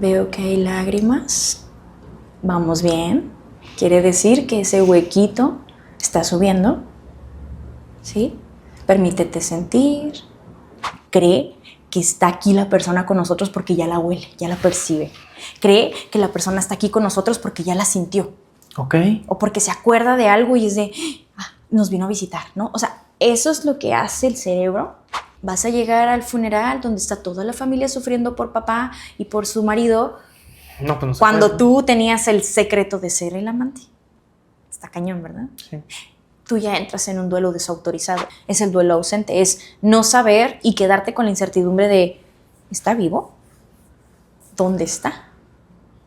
Veo que hay lágrimas. Vamos bien. Quiere decir que ese huequito está subiendo. ¿Sí? Permítete sentir. Cree que está aquí la persona con nosotros porque ya la huele, ya la percibe. Cree que la persona está aquí con nosotros porque ya la sintió. Ok. O porque se acuerda de algo y es de, nos vino a visitar, ¿no? O sea, eso es lo que hace el cerebro. Vas a llegar al funeral donde está toda la familia sufriendo por papá y por su marido. No, pues no se cuando puede. tú tenías el secreto de ser el amante. Está cañón, ¿verdad? Sí. Tú ya entras en un duelo desautorizado. Es el duelo ausente, es no saber y quedarte con la incertidumbre de, ¿está vivo? ¿Dónde está?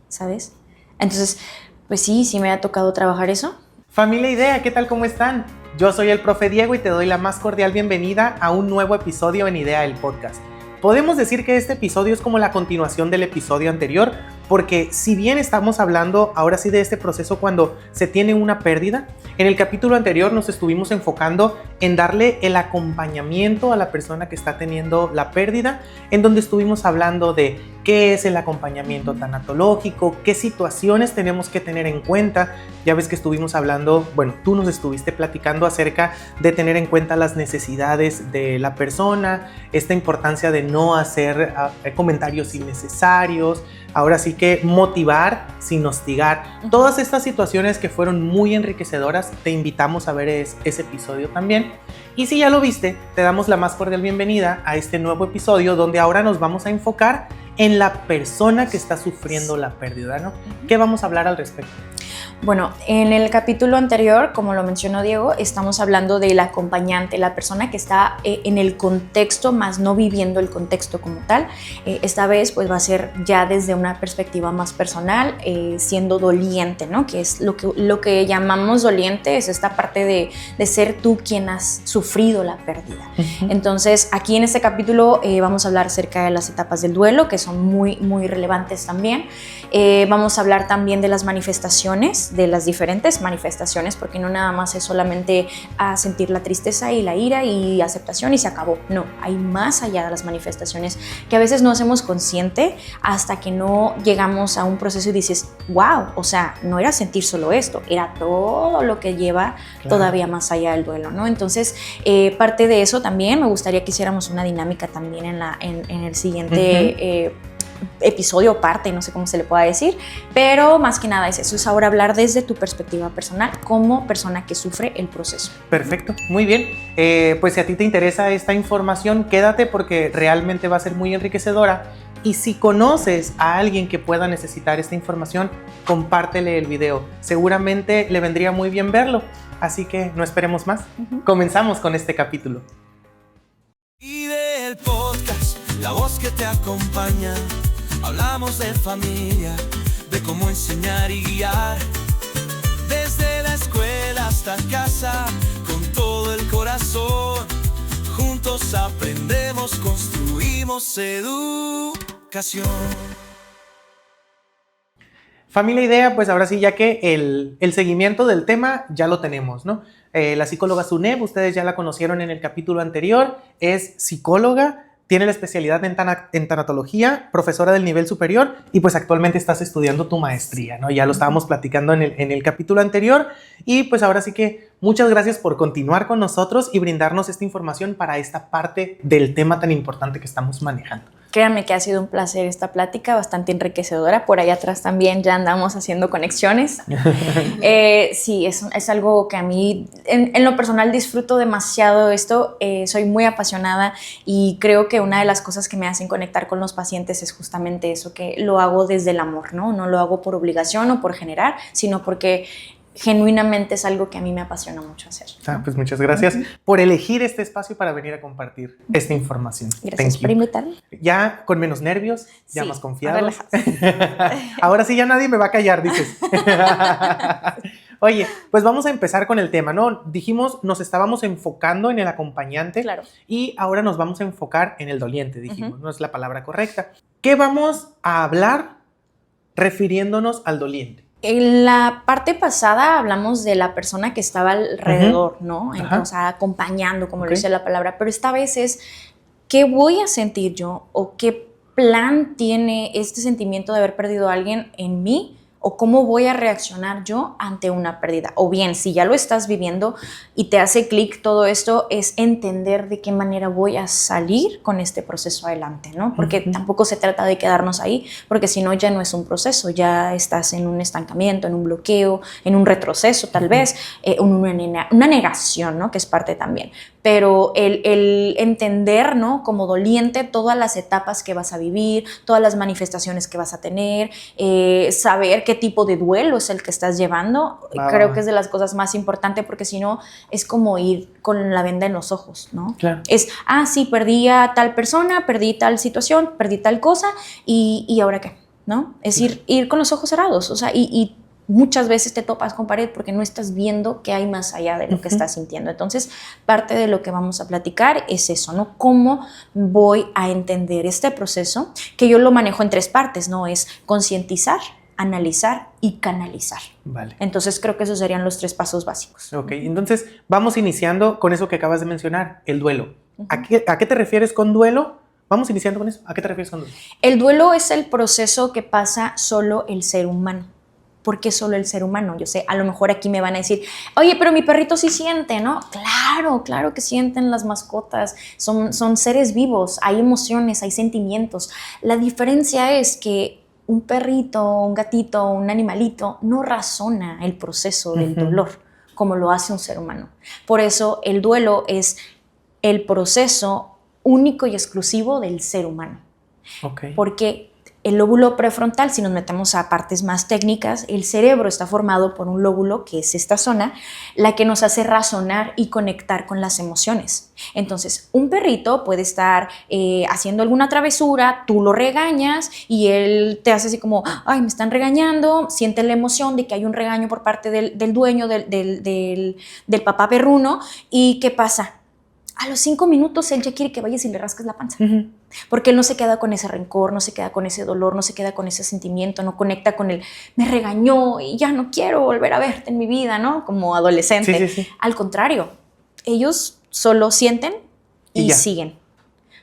¿Sabes? Entonces, pues sí me ha tocado trabajar eso. Familia Idea, ¿qué tal? ¿Cómo están? Yo soy el profe Diego y te doy la más cordial bienvenida a un nuevo episodio en Idea el Podcast. Podemos decir que este episodio es como la continuación del episodio anterior, porque si bien estamos hablando ahora sí de este proceso cuando se tiene una pérdida, en el capítulo anterior nos estuvimos enfocando en darle el acompañamiento a la persona que está teniendo la pérdida, en donde estuvimos hablando de qué es el acompañamiento tanatológico, qué situaciones tenemos que tener en cuenta. Ya ves que estuvimos hablando, bueno, tú nos estuviste platicando acerca de tener en cuenta las necesidades de la persona, esta importancia de no hacer comentarios innecesarios, ahora sí que motivar sin hostigar. Todas estas situaciones que fueron muy enriquecedoras, te invitamos a ver ese episodio también. Y si ya lo viste, te damos la más cordial bienvenida a este nuevo episodio donde ahora nos vamos a enfocar en la persona que está sufriendo la pérdida, ¿no? ¿Qué vamos a hablar al respecto? Bueno, en el capítulo anterior, como lo mencionó Diego, estamos hablando del acompañante, la persona que está en el contexto, más no viviendo el contexto como tal. Esta vez pues va a ser ya desde una perspectiva más personal, siendo doliente, ¿no? Que es lo que llamamos doliente, es esta parte de ser tú quien has sufrido la pérdida. Entonces, aquí en este capítulo vamos a hablar acerca de las etapas del duelo, que son muy, muy relevantes también. Vamos a hablar también de las manifestaciones, de las diferentes manifestaciones, porque no nada más es solamente a sentir la tristeza y la ira y aceptación y se acabó. No, hay más allá de las manifestaciones que a veces no hacemos consciente hasta que no llegamos a un proceso y dices, wow, o sea, no era sentir solo esto, era todo lo que lleva todavía más allá del duelo, ¿no? Entonces, parte de eso también me gustaría que hiciéramos una dinámica también en el siguiente episodio, parte, no sé cómo se le pueda decir, pero más que nada es eso, es ahora hablar desde tu perspectiva personal como persona que sufre el proceso. Perfecto, muy bien. Pues si a ti te interesa esta información, quédate porque realmente va a ser muy enriquecedora. Y si conoces a alguien que pueda necesitar esta información, compártele el video. Seguramente le vendría muy bien verlo. Así que no esperemos más. Comenzamos con este capítulo. Y del podcast, la voz que te acompaña. Hablamos de familia, de cómo enseñar y guiar. Desde la escuela hasta casa, con todo el corazón. Juntos aprendemos, construimos educación. Familia Idea, pues ahora sí, ya que el seguimiento del tema ya lo tenemos, ¿no? La psicóloga Zuneb, ustedes ya la conocieron en el capítulo anterior, es psicóloga, tiene la especialidad en tanatología, profesora del nivel superior y pues actualmente estás estudiando tu maestría, ¿no? Ya lo estábamos platicando en el capítulo anterior y pues ahora sí que muchas gracias por continuar con nosotros y brindarnos esta información para esta parte del tema tan importante que estamos manejando. Créanme que ha sido un placer esta plática, bastante enriquecedora. Por allá atrás también ya andamos haciendo conexiones. Sí, es algo que a mí, en lo personal, disfruto demasiado esto. Soy muy apasionada y creo que una de las cosas que me hacen conectar con los pacientes es justamente eso, que lo hago desde el amor, ¿no? No lo hago por obligación o por generar, sino porque genuinamente es algo que a mí me apasiona mucho hacer, ¿no? Pues muchas gracias por elegir este espacio para venir a compartir esta información. Gracias por invitarme. Ya con menos nervios, ya sí, más confiados. Relajados. Ahora sí ya nadie me va a callar, dices. Oye, pues vamos a empezar con el tema, ¿no? Dijimos, nos estábamos enfocando en el acompañante. Claro. Y ahora nos vamos a enfocar en el doliente, dijimos, no es la palabra correcta. ¿Qué vamos a hablar refiriéndonos al doliente? En la parte pasada hablamos de la persona que estaba alrededor, ¿no? O sea, acompañando, como lo dice la palabra, pero esta vez es, ¿qué voy a sentir yo o qué plan tiene este sentimiento de haber perdido a alguien en mí? ¿O cómo voy a reaccionar yo ante una pérdida? O bien, si ya lo estás viviendo y te hace clic todo esto, es entender de qué manera voy a salir con este proceso adelante, ¿no? Porque tampoco se trata de quedarnos ahí, porque si no ya no es un proceso, ya estás en un estancamiento, en un bloqueo, en un retroceso tal vez, una negación, ¿no? Que es parte también. Pero el entender, ¿no? Como doliente todas las etapas que vas a vivir, todas las manifestaciones que vas a tener, saber qué tipo de duelo es el que estás llevando, creo que es de las cosas más importantes, porque si no es como ir con la venda en los ojos, ¿no? Claro. Es, sí, perdí a tal persona, perdí tal situación, perdí tal cosa, y ¿ahora qué? ¿No? Es ir con los ojos cerrados, o sea, y muchas veces te topas con pared porque no estás viendo qué hay más allá de lo que estás sintiendo. Entonces, parte de lo que vamos a platicar es eso, ¿no? Cómo voy a entender este proceso, que yo lo manejo en 3 partes, ¿no? Es concientizar, analizar y canalizar. Vale. Entonces, creo que esos serían los 3 pasos básicos. Ok, entonces vamos iniciando con eso que acabas de mencionar, el duelo. ¿A qué te refieres con duelo? Vamos iniciando con eso. ¿A qué te refieres con duelo? El duelo es el proceso que pasa solo el ser humano. ¿Por qué solo el ser humano? Yo sé, a lo mejor aquí me van a decir, oye, pero mi perrito sí siente, ¿no? Claro que sienten las mascotas, son seres vivos, hay emociones, hay sentimientos. La diferencia es que un perrito, un gatito, un animalito no razona el proceso del dolor como lo hace un ser humano. Por eso el duelo es el proceso único y exclusivo del ser humano. Okay. Porque el lóbulo prefrontal, si nos metemos a partes más técnicas, el cerebro está formado por un lóbulo, que es esta zona, la que nos hace razonar y conectar con las emociones. Entonces, un perrito puede estar haciendo alguna travesura, tú lo regañas y él te hace así como, ay, me están regañando, siente la emoción de que hay un regaño por parte del dueño, del papá perruno, y ¿qué pasa? A los 5 minutos él ya quiere que vayas y le rasques la panza. Porque él no se queda con ese rencor, no se queda con ese dolor, no se queda con ese sentimiento, no conecta con el me regañó y ya no quiero volver a verte en mi vida, ¿no? Como adolescente. Sí. Al contrario, ellos solo sienten y siguen.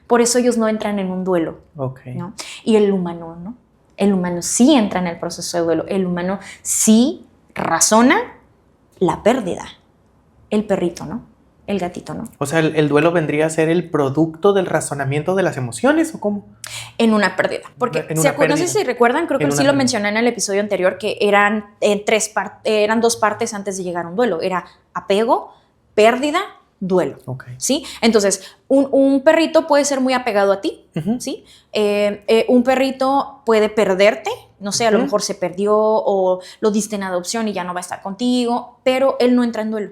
Por eso ellos no entran en un duelo. Okay. ¿No? Y el humano, ¿no? El humano sí entra en el proceso de duelo. El humano sí razona la pérdida. El perrito, ¿no? El gatito, ¿no? O sea, ¿el duelo vendría a ser el producto del razonamiento de las emociones o cómo? En una pérdida. Porque, no sé si recuerdan, creo que sí lo mencioné en el episodio anterior, que eran 2 partes antes de llegar a un duelo. Era apego, pérdida, duelo. Okay. ¿Sí? Entonces, un perrito puede ser muy apegado a ti, ¿sí? Un perrito puede perderte, no sé, a lo mejor se perdió o lo diste en adopción y ya no va a estar contigo, pero él no entra en duelo.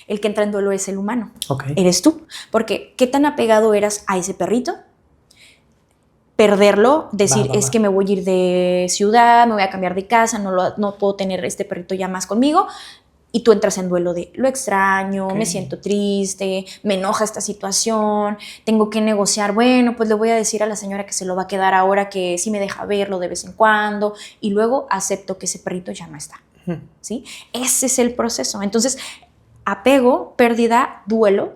El que entra en duelo es el humano. Okay. Eres tú. Porque, ¿qué tan apegado eras a ese perrito? Perderlo, decir, es que me voy a ir de ciudad, me voy a cambiar de casa, no puedo tener este perrito ya más conmigo. Y tú entras en duelo de lo extraño, me siento triste, me enoja esta situación, tengo que negociar, bueno, pues le voy a decir a la señora que se lo va a quedar ahora, que sí me deja verlo de vez en cuando, y luego acepto que ese perrito ya no está. ¿Sí? Ese es el proceso. Entonces, apego, pérdida, duelo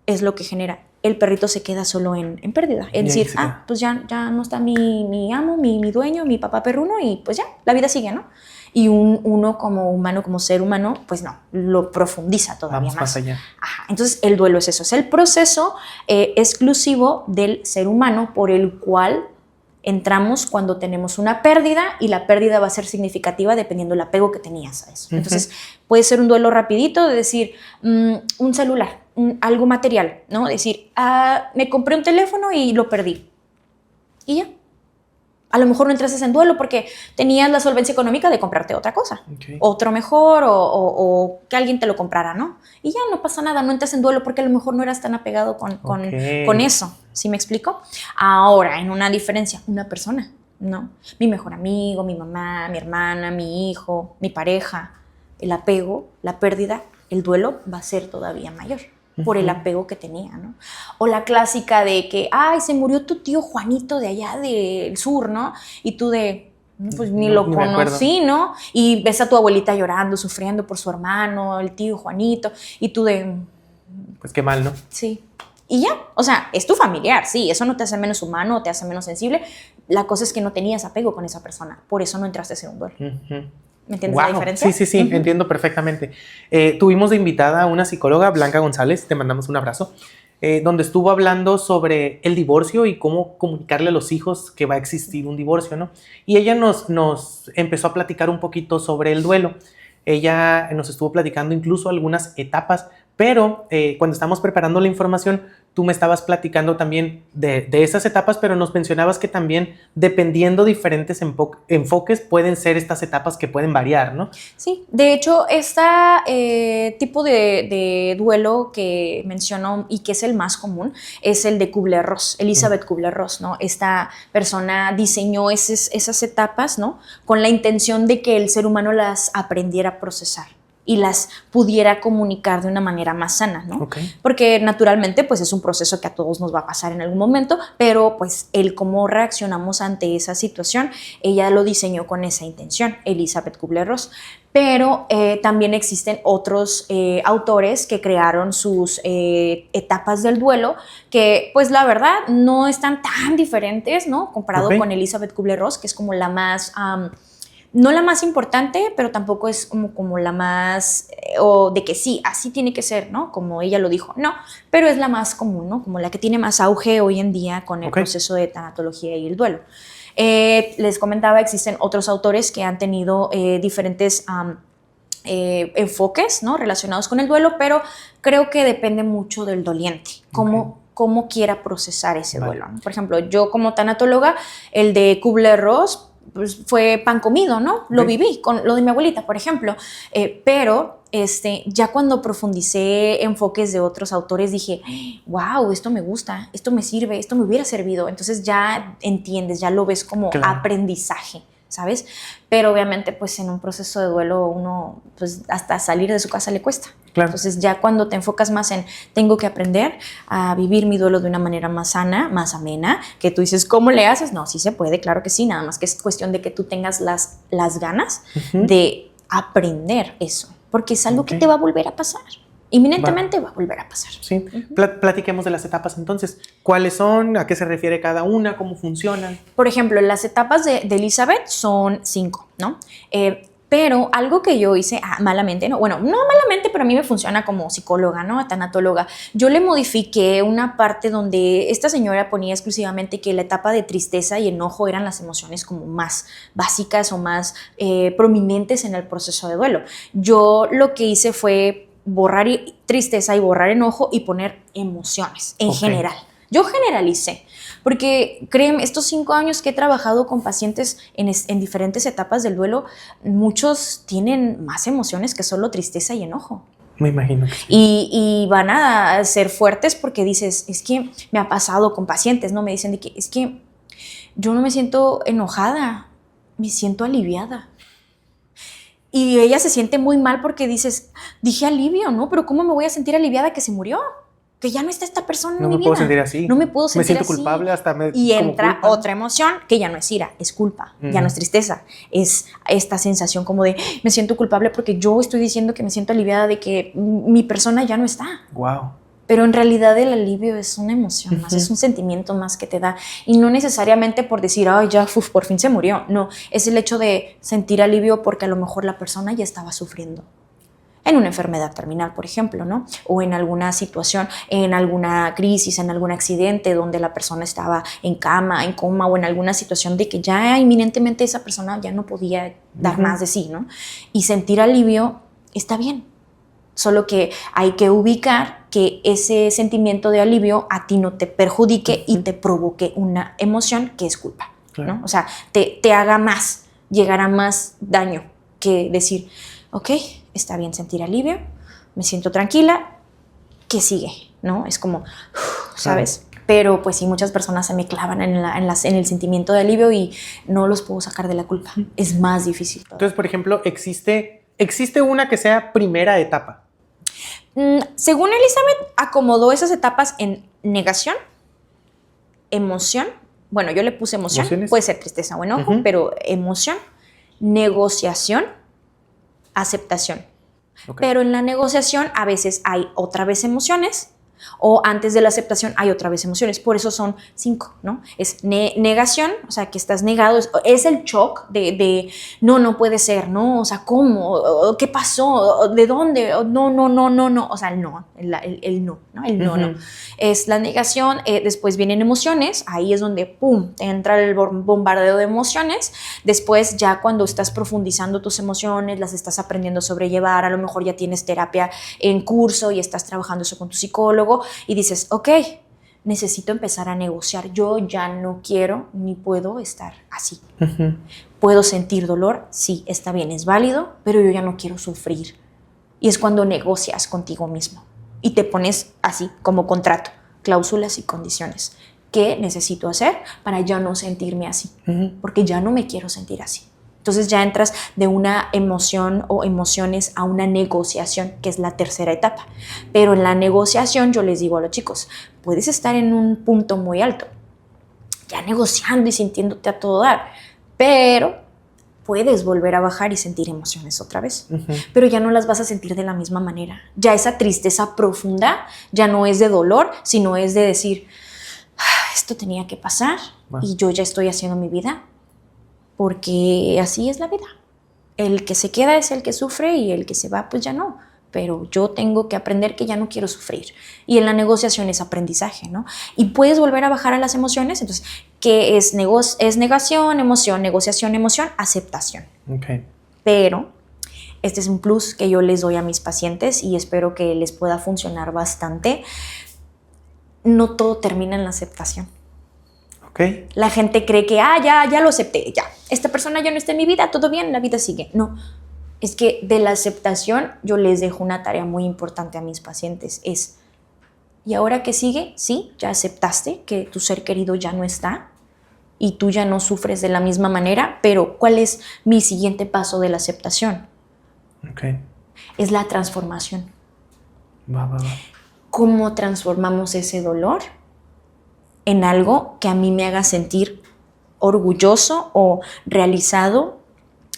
es lo que genera. El perrito se queda solo en pérdida. Es decir, pues ya no está mi amo, mi dueño, mi papá perruno y pues ya, la vida sigue, ¿no? Y uno como humano, como ser humano, pues no, lo profundiza todavía más allá. Ajá. Entonces el duelo es eso, es el proceso exclusivo del ser humano por el cual entramos cuando tenemos una pérdida y la pérdida va a ser significativa dependiendo del apego que tenías a eso. Entonces puede ser un duelo rapidito de decir un celular, algo material, ¿no? Decir, me compré un teléfono y lo perdí. Y ya. A lo mejor no entras en duelo porque tenías la solvencia económica de comprarte otra cosa, otro mejor o que alguien te lo comprara, ¿no? Y ya no pasa nada, no entras en duelo porque a lo mejor no eras tan apegado con eso, ¿sí me explico? Ahora, en una diferencia, una persona, ¿no? Mi mejor amigo, mi mamá, mi hermana, mi hijo, mi pareja, el apego, la pérdida, el duelo va a ser todavía mayor. Por el apego que tenía, ¿no? O la clásica de que, se murió tu tío Juanito de allá del sur, ¿no? Y tú pues ni lo conocí, ¿no? Y ves a tu abuelita llorando, sufriendo por su hermano, el tío Juanito, y tú pues qué mal, ¿no? Sí. Y ya, o sea, es tu familiar, sí, eso no te hace menos humano, te hace menos sensible. La cosa es que no tenías apego con esa persona, por eso no entraste en un duelo. ¿Me entiendes la diferencia? Sí, entiendo perfectamente. Tuvimos de invitada a una psicóloga, Blanca González, te mandamos un abrazo, donde estuvo hablando sobre el divorcio y cómo comunicarle a los hijos que va a existir un divorcio, ¿no? Y ella nos empezó a platicar un poquito sobre el duelo. Ella nos estuvo platicando incluso algunas etapas, pero cuando estábamos preparando la información, tú me estabas platicando también de esas etapas, pero nos mencionabas que también dependiendo diferentes enfoques pueden ser estas etapas que pueden variar, ¿no? Sí, de hecho, este tipo de duelo que mencionó y que es el más común es el de Kubler-Ross, Elizabeth Kubler-Ross, ¿no? Esta persona diseñó esas etapas, ¿no? Con la intención de que el ser humano las aprendiera a procesar y las pudiera comunicar de una manera más sana, ¿no? Okay. Porque naturalmente pues es un proceso que a todos nos va a pasar en algún momento, pero pues el cómo reaccionamos ante esa situación, ella lo diseñó con esa intención, Elizabeth Kubler-Ross. Pero también existen otros autores que crearon sus etapas del duelo que pues la verdad no están tan diferentes, ¿no? Comparado con Elizabeth Kubler-Ross, que es como la más... no la más importante, pero tampoco es como la más, o de que sí, así tiene que ser, ¿no? Como ella lo dijo, no, pero es la más común, ¿no? Como la que tiene más auge hoy en día con el proceso de tanatología y el duelo. Les comentaba, existen otros autores que han tenido diferentes enfoques, ¿no? Relacionados con el duelo, pero creo que depende mucho del doliente, cómo quiera procesar ese duelo, ¿no? Por ejemplo, yo como tanatóloga, el de Kubler-Ross, pues fue pan comido, ¿no? Lo viví con lo de mi abuelita, por ejemplo. Pero ya cuando profundicé enfoques de otros autores dije, wow, esto me gusta, esto me sirve, esto me hubiera servido. Entonces ya entiendes, ya lo ves como aprendizaje, ¿sabes? Pero obviamente pues en un proceso de duelo uno pues hasta salir de su casa le cuesta. Claro. Entonces ya cuando te enfocas más en tengo que aprender a vivir mi duelo de una manera más sana, más amena, que tú dices, ¿cómo le haces? No, sí se puede, claro que sí, nada más que es cuestión de que tú tengas las ganas de aprender eso, porque es algo que te va a volver a pasar. Inminentemente va a volver a pasar. Sí. Platiquemos de las etapas entonces. ¿Cuáles son? ¿A qué se refiere cada una? ¿Cómo funcionan? Por ejemplo, las etapas de Elizabeth son 5, ¿no? Pero algo que yo hice malamente, no, bueno, no malamente, pero a mí me funciona como psicóloga, ¿no? Tanatóloga. Yo le modifiqué una parte donde esta señora ponía exclusivamente que la etapa de tristeza y enojo eran las emociones como más básicas o más prominentes en el proceso de duelo. Yo lo que hice fue borrar tristeza y borrar enojo y poner emociones en general. Yo generalicé, porque créeme, estos 5 años que he trabajado con pacientes en diferentes etapas del duelo, muchos tienen más emociones que solo tristeza y enojo. Me imagino. Y van a ser fuertes porque dices, es que me ha pasado con pacientes, ¿no? Me dicen de que es que yo no me siento enojada, me siento aliviada. Y ella se siente muy mal porque dices, dije alivio, ¿no? Pero ¿cómo me voy a sentir aliviada que se murió? Que ya no está esta persona en mi vida. No me puedo sentir así. No me puedo sentir así. Me siento culpable hasta y entra culpa. Otra emoción que ya no es ira, es culpa, ya no es tristeza. Es esta sensación como de me siento culpable porque yo estoy diciendo que me siento aliviada de que mi persona ya no está. Wow. Pero en realidad el alivio es una emoción más, es un sentimiento más que te da. Y no necesariamente por decir, ay, ya, por fin se murió. No, es el hecho de sentir alivio porque a lo mejor la persona ya estaba sufriendo. En una enfermedad terminal, por ejemplo, ¿no? O en alguna situación, en alguna crisis, en algún accidente donde la persona estaba en cama, en coma, o en alguna situación de que ya inminentemente esa persona ya no podía dar más de sí, ¿no? Y sentir alivio está bien. Solo que hay que ubicar que ese sentimiento de alivio a ti no te perjudique y te provoque una emoción que es culpa, ¿no? O sea, te haga más, llegar a más daño que decir, ok, está bien sentir alivio, me siento tranquila, ¿qué sigue? ¿No? Es como, ¿sabes? Pero pues sí, muchas personas se me clavan en el sentimiento de alivio y no los puedo sacar de la culpa. Es más difícil. Entonces, por ejemplo, ¿existe una que sea primera etapa? Según Elizabeth, acomodó esas etapas en negación, emoción, bueno, yo le puse emoción, ¿emociones? Puede ser tristeza o enojo, pero emoción, negociación, aceptación. Pero en la negociación a veces hay otra vez emociones, O antes de la aceptación hay otra vez emociones. Por eso son 5, ¿no? Es negación, o sea, que estás negado. Es el shock de no puede ser, ¿no? O sea, ¿cómo? ¿Qué pasó? ¿De dónde? No. O sea, el no, el no, ¿no? El no. Es la negación. Después vienen emociones. Ahí es donde, ¡pum!, te entra el bombardeo de emociones. Después, ya cuando estás profundizando tus emociones, las estás aprendiendo a sobrellevar, a lo mejor ya tienes terapia en curso y estás trabajando eso con tu psicólogo y dices, ok, necesito empezar a negociar. Yo ya no quiero ni puedo estar así. ¿Puedo sentir dolor? Sí, está bien, es válido, pero yo ya no quiero sufrir. Y es cuando negocias contigo mismo y te pones así como contrato, cláusulas y condiciones. ¿Qué necesito hacer para ya no sentirme así? Porque ya no me quiero sentir así. Entonces ya entras de una emoción o emociones a una negociación, que es la tercera etapa. Pero en la negociación yo les digo a los chicos, puedes estar en un punto muy alto, ya negociando y sintiéndote a todo dar, pero puedes volver a bajar y sentir emociones otra vez. Pero ya no las vas a sentir de la misma manera. Ya esa tristeza profunda ya no es de dolor, sino es de decir, esto tenía que pasar y yo ya estoy haciendo mi vida. Porque así es la vida. El que se queda es el que sufre y el que se va, pues ya no. Pero yo tengo que aprender que ya no quiero sufrir. Y en la negociación es aprendizaje, ¿no? Y puedes volver a bajar a las emociones. Entonces, ¿qué es negación, emoción, negociación, emoción, aceptación? Okay. Pero este es un plus que yo les doy a mis pacientes y espero que les pueda funcionar bastante. No todo termina en la aceptación. Okay. La gente cree que, ya lo acepté, ya. Esta persona ya no está en mi vida, todo bien, la vida sigue. No, es que de la aceptación yo les dejo una tarea muy importante a mis pacientes. Es, ¿y ahora qué sigue? Sí, ya aceptaste que tu ser querido ya no está y tú ya no sufres de la misma manera, pero ¿cuál es mi siguiente paso de la aceptación? Okay. Es la transformación. Va. ¿Cómo transformamos ese dolor en algo que a mí me haga sentir orgulloso o realizado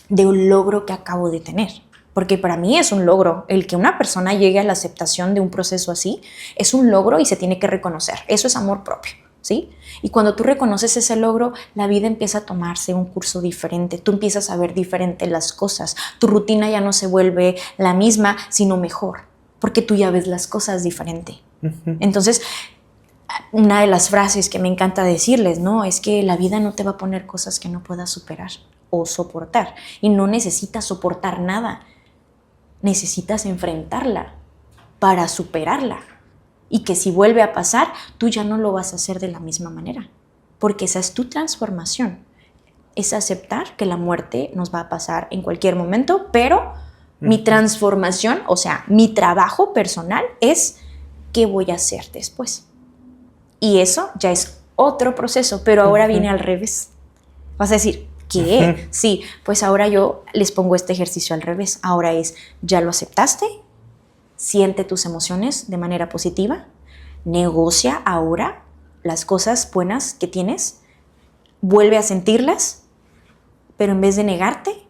de un logro que acabo de tener? Porque para mí es un logro. El que una persona llegue a la aceptación de un proceso así es un logro y se tiene que reconocer. Eso es amor propio, ¿sí? Y cuando tú reconoces ese logro, la vida empieza a tomarse un curso diferente. Tú empiezas a ver diferente las cosas. Tu rutina ya no se vuelve la misma, sino mejor, porque tú ya ves las cosas diferente. Entonces, una de las frases que me encanta decirles, ¿no? Es que la vida no te va a poner cosas que no puedas superar o soportar. Y no necesitas soportar nada. Necesitas enfrentarla para superarla. Y que si vuelve a pasar, tú ya no lo vas a hacer de la misma manera. Porque esa es tu transformación. Es aceptar que la muerte nos va a pasar en cualquier momento, pero mi transformación, o sea, mi trabajo personal es ¿qué voy a hacer después? Y eso ya es otro proceso, pero ahora viene al revés. Vas a decir, ¿qué? Sí, pues ahora yo les pongo este ejercicio al revés. Ahora es, ¿ya lo aceptaste? Siente tus emociones de manera positiva. Negocia ahora las cosas buenas que tienes. Vuelve a sentirlas, pero en vez de negarte,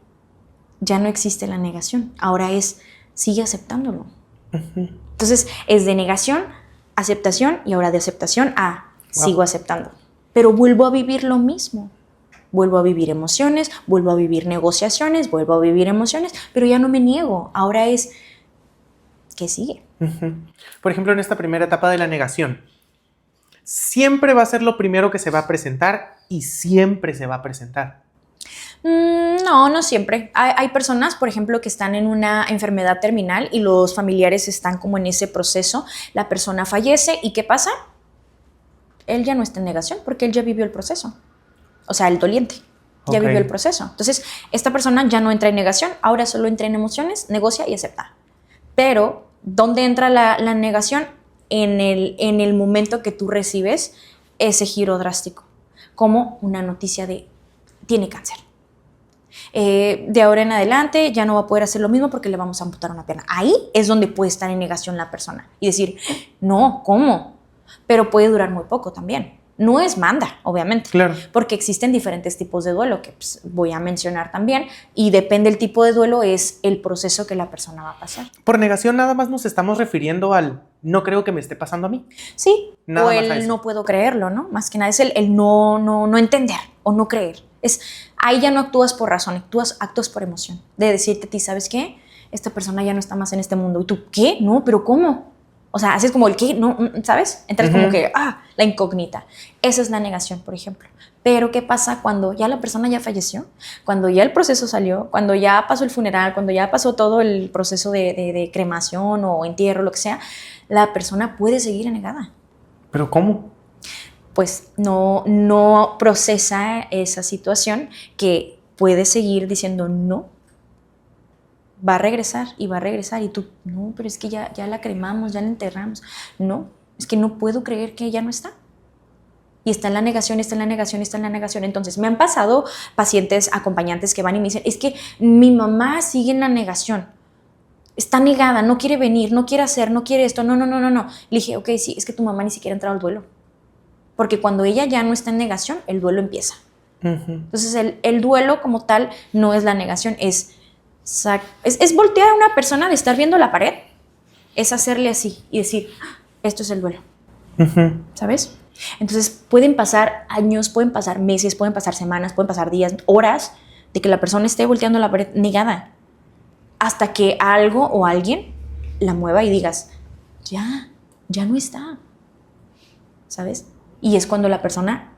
ya no existe la negación. Ahora es, sigue aceptándolo. Entonces, es de negación, aceptación y ahora de aceptación a sigo aceptando. Pero vuelvo a vivir lo mismo. Vuelvo a vivir emociones, vuelvo a vivir negociaciones, vuelvo a vivir emociones, pero ya no me niego. Ahora es, ¿qué sigue? Por ejemplo, en esta primera etapa de la negación, siempre va a ser lo primero que se va a presentar y siempre se va a presentar. No siempre. Hay personas, por ejemplo, que están en una enfermedad terminal y los familiares están como en ese proceso. La persona fallece y ¿qué pasa? Él ya no está en negación porque él ya vivió el proceso. O sea, el doliente ya vivió el proceso. Entonces, esta persona ya no entra en negación, ahora solo entra en emociones, negocia y acepta. Pero, ¿dónde entra la negación? En el momento que tú recibes ese giro drástico, como una noticia de tiene cáncer. De ahora en adelante ya no va a poder hacer lo mismo porque le vamos a amputar una pierna. Ahí es donde puede estar en negación la persona y decir, no, ¿cómo? Pero puede durar muy poco también. No es manda, obviamente, Claro. porque existen diferentes tipos de duelo que pues, voy a mencionar también, y depende del tipo de duelo es el proceso que la persona va a pasar. Por negación nada más nos estamos refiriendo al no creo que me esté pasando a mí. Sí, Nada o más a el eso. no puedo creerlo, ¿no? Más que nada es el no entender o no creer. Ahí ya no actúas por razón, actúas por emoción. De decirte a ti, ¿sabes qué? Esta persona ya no está más en este mundo. ¿Y tú qué? No, pero ¿cómo? O sea, haces como el qué, no, ¿sabes? Entras como que, la incógnita. Esa es la negación, por ejemplo. Pero ¿qué pasa cuando ya la persona ya falleció? Cuando ya el proceso salió, cuando ya pasó el funeral, cuando ya pasó todo el proceso de cremación o entierro, lo que sea, la persona puede seguir negada. ¿Pero cómo? Pues no procesa esa situación, que puede seguir diciendo no, va a regresar y tú, no, pero es que ya la cremamos, ya la enterramos. No, es que no puedo creer que ella no está. Y está en la negación, está en la negación, está en la negación. Entonces, me han pasado pacientes, acompañantes que van y me dicen, es que mi mamá sigue en la negación. Está negada, no quiere venir, no quiere hacer, no quiere esto, no. Le dije, ok, sí, es que tu mamá ni siquiera ha entrado al duelo. Porque cuando ella ya no está en negación, el duelo empieza. Entonces, el duelo como tal no es la negación, es voltear a una persona de estar viendo la pared, es hacerle así y decir, esto es el duelo. ¿Sabes? Entonces, pueden pasar años, pueden pasar meses, pueden pasar semanas, pueden pasar días, horas de que la persona esté volteando la pared negada, hasta que algo o alguien la mueva y digas, ya no está. ¿Sabes? Y es cuando la persona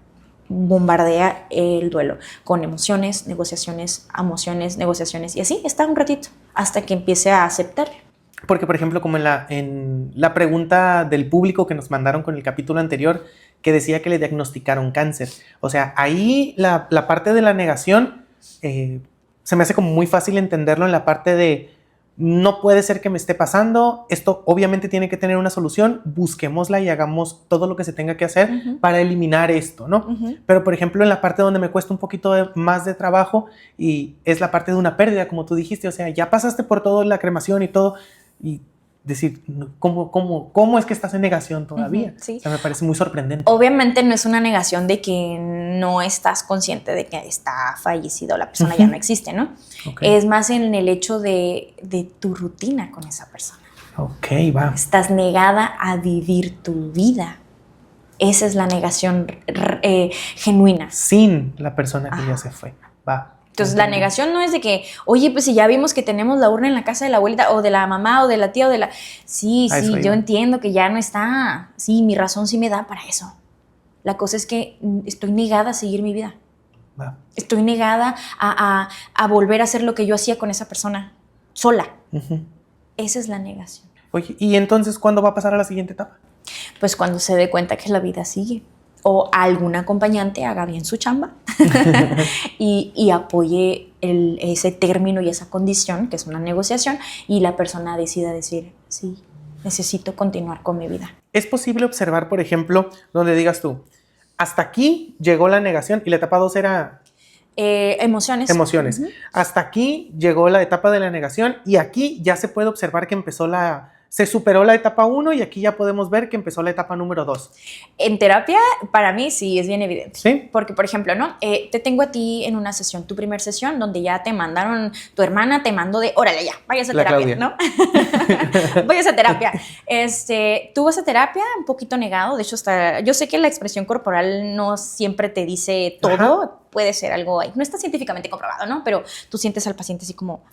bombardea el duelo con emociones, negociaciones, y así está un ratito hasta que empiece a aceptar. Porque, por ejemplo, como en la pregunta del público que nos mandaron con el capítulo anterior, que decía que le diagnosticaron cáncer. O sea, ahí la parte de la negación se me hace como muy fácil entenderlo en la parte de no puede ser que me esté pasando, esto obviamente tiene que tener una solución, busquémosla y hagamos todo lo que se tenga que hacer para eliminar esto, ¿no? Pero, por ejemplo, en la parte donde me cuesta un poquito más de trabajo y es la parte de una pérdida, como tú dijiste, o sea, ya pasaste por todo, la cremación y todo, y decir, ¿cómo es que estás en negación todavía? Sí. O sea, me parece muy sorprendente. Obviamente no es una negación de que no estás consciente de que está fallecido, la persona ya no existe, ¿no? Okay. Es más en el hecho de tu rutina con esa persona. Ok, va. Estás negada a vivir tu vida. Esa es la negación genuina. Sin la persona que ya se fue. Va. Entonces, la negación no es de que, oye, pues si ya vimos que tenemos la urna en la casa de la abuelita o de la mamá o de la tía o de la... Sí, yo entiendo que ya no está. Sí, mi razón sí me da para eso. La cosa es que estoy negada a seguir mi vida. Va. Estoy negada a volver a hacer lo que yo hacía con esa persona, sola. Esa es la negación. Oye, ¿y entonces cuándo va a pasar a la siguiente etapa? Pues cuando se dé cuenta que la vida sigue. O algún acompañante haga bien su chamba y apoye ese término y esa condición, que es una negociación, y la persona decida decir, sí, necesito continuar con mi vida. ¿Es posible observar, por ejemplo, donde digas tú, hasta aquí llegó la negación y la etapa 2 era... Emociones. Hasta aquí llegó la etapa de la negación y aquí ya se puede observar que se superó la etapa 1 y aquí ya podemos ver que empezó la etapa número 2. En terapia, para mí sí es bien evidente. ¿Sí? Porque, por ejemplo, ¿no? Te tengo a ti en una sesión, tu primer sesión, donde ya te mandaron, tu hermana te mandó de, órale ya, vayas a terapia, ¿no? Vayas a terapia. Tú vas a terapia un poquito negado, de hecho, yo sé que la expresión corporal no siempre te dice todo, puede ser algo ahí, no está científicamente comprobado, ¿no? Pero tú sientes al paciente así como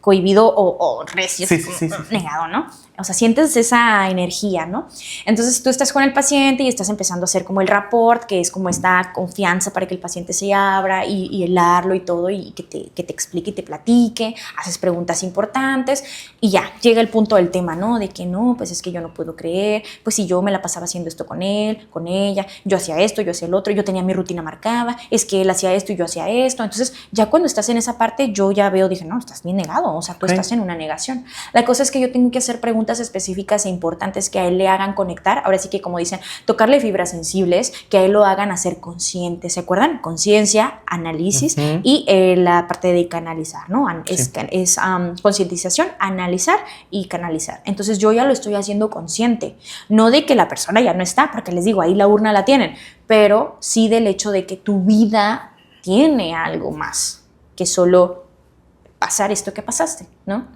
cohibido o recio, sí. Negado, ¿no? O sea, sientes esa energía, ¿no? Entonces tú estás con el paciente y estás empezando a hacer como el rapport, que es como esta confianza para que el paciente se abra y helarlo y todo, y que te explique y te platique, haces preguntas importantes y ya, llega el punto del tema, ¿no? De que no, pues es que yo no puedo creer, pues si yo me la pasaba haciendo esto con él, con ella, yo hacía esto, yo hacía el otro, yo tenía mi rutina marcada, es que él hacía esto y yo hacía esto. Entonces ya cuando estás en esa parte, yo ya dije, no, estás bien negado. no, o sea, tú estás en una negación. La cosa es que yo tengo que hacer preguntas específicas e importantes que a él le hagan conectar, ahora sí que como dicen, tocarle fibras sensibles, que a él lo hagan hacer consciente, ¿se acuerdan? Conciencia, análisis y la parte de canalizar, ¿no? Es concientización, analizar y canalizar. Entonces yo ya lo estoy haciendo consciente, no de que la persona ya no está, porque les digo, ahí la urna la tienen, pero sí del hecho de que tu vida tiene algo más que solo pasar esto que pasaste, ¿no?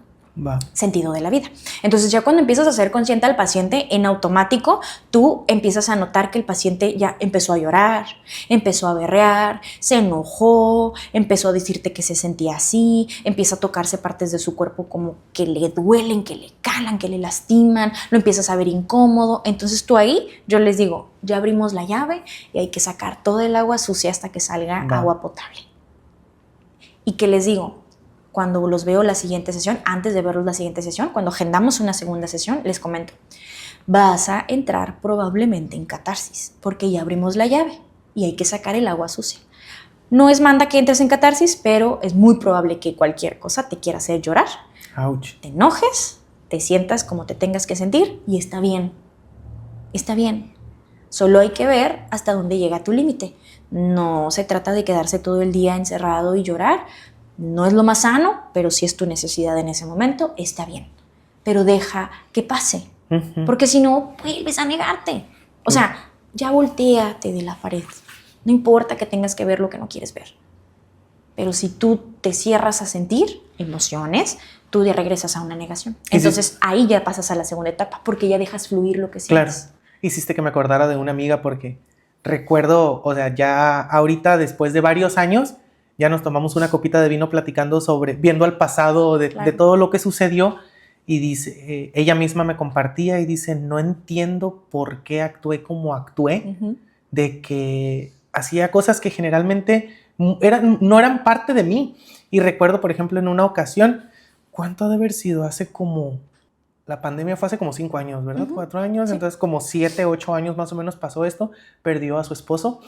Va. Sentido de la vida. Entonces ya cuando empiezas a ser consciente al paciente, en automático tú empiezas a notar que el paciente ya empezó a llorar, empezó a berrear, se enojó, empezó a decirte que se sentía así, empieza a tocarse partes de su cuerpo como que le duelen, que le calan, que le lastiman, lo empiezas a ver incómodo. Entonces tú ahí, yo les digo, ya abrimos la llave y hay que sacar todo el agua sucia hasta que salga agua potable. ¿Y qué les digo? Cuando los veo la siguiente sesión, antes de verlos la siguiente sesión, cuando agendamos una segunda sesión, les comento, vas a entrar probablemente en catarsis, porque ya abrimos la llave y hay que sacar el agua sucia. No es manda que entres en catarsis, pero es muy probable que cualquier cosa te quiera hacer llorar. Ouch. Te enojes, te sientas como te tengas que sentir y está bien. Está bien. Solo hay que ver hasta dónde llega tu límite. No se trata de quedarse todo el día encerrado y llorar. No es lo más sano, pero si es tu necesidad en ese momento, está bien. Pero deja que pase, porque si no, vuelves a negarte. O sea, ya voltéate de la pared. No importa que tengas que ver lo que no quieres ver. Pero si tú te cierras a sentir emociones, tú ya regresas a una negación. Entonces ahí ya pasas a la segunda etapa, porque ya dejas fluir lo que sientes. Claro, hiciste que me acordara de una amiga porque recuerdo, o sea, ya ahorita después de varios años, ya nos tomamos una copita de vino platicando sobre, viendo al pasado de todo lo que sucedió y dice, ella misma me compartía y dice, no entiendo por qué actué como actué, de que hacía cosas que generalmente no eran parte de mí. Y recuerdo, por ejemplo, en una ocasión, ¿cuánto ha de haber sido? La pandemia fue hace como 5 años, ¿verdad? 4 años, sí. Entonces como 7, 8 años más o menos pasó esto, perdió a su esposo,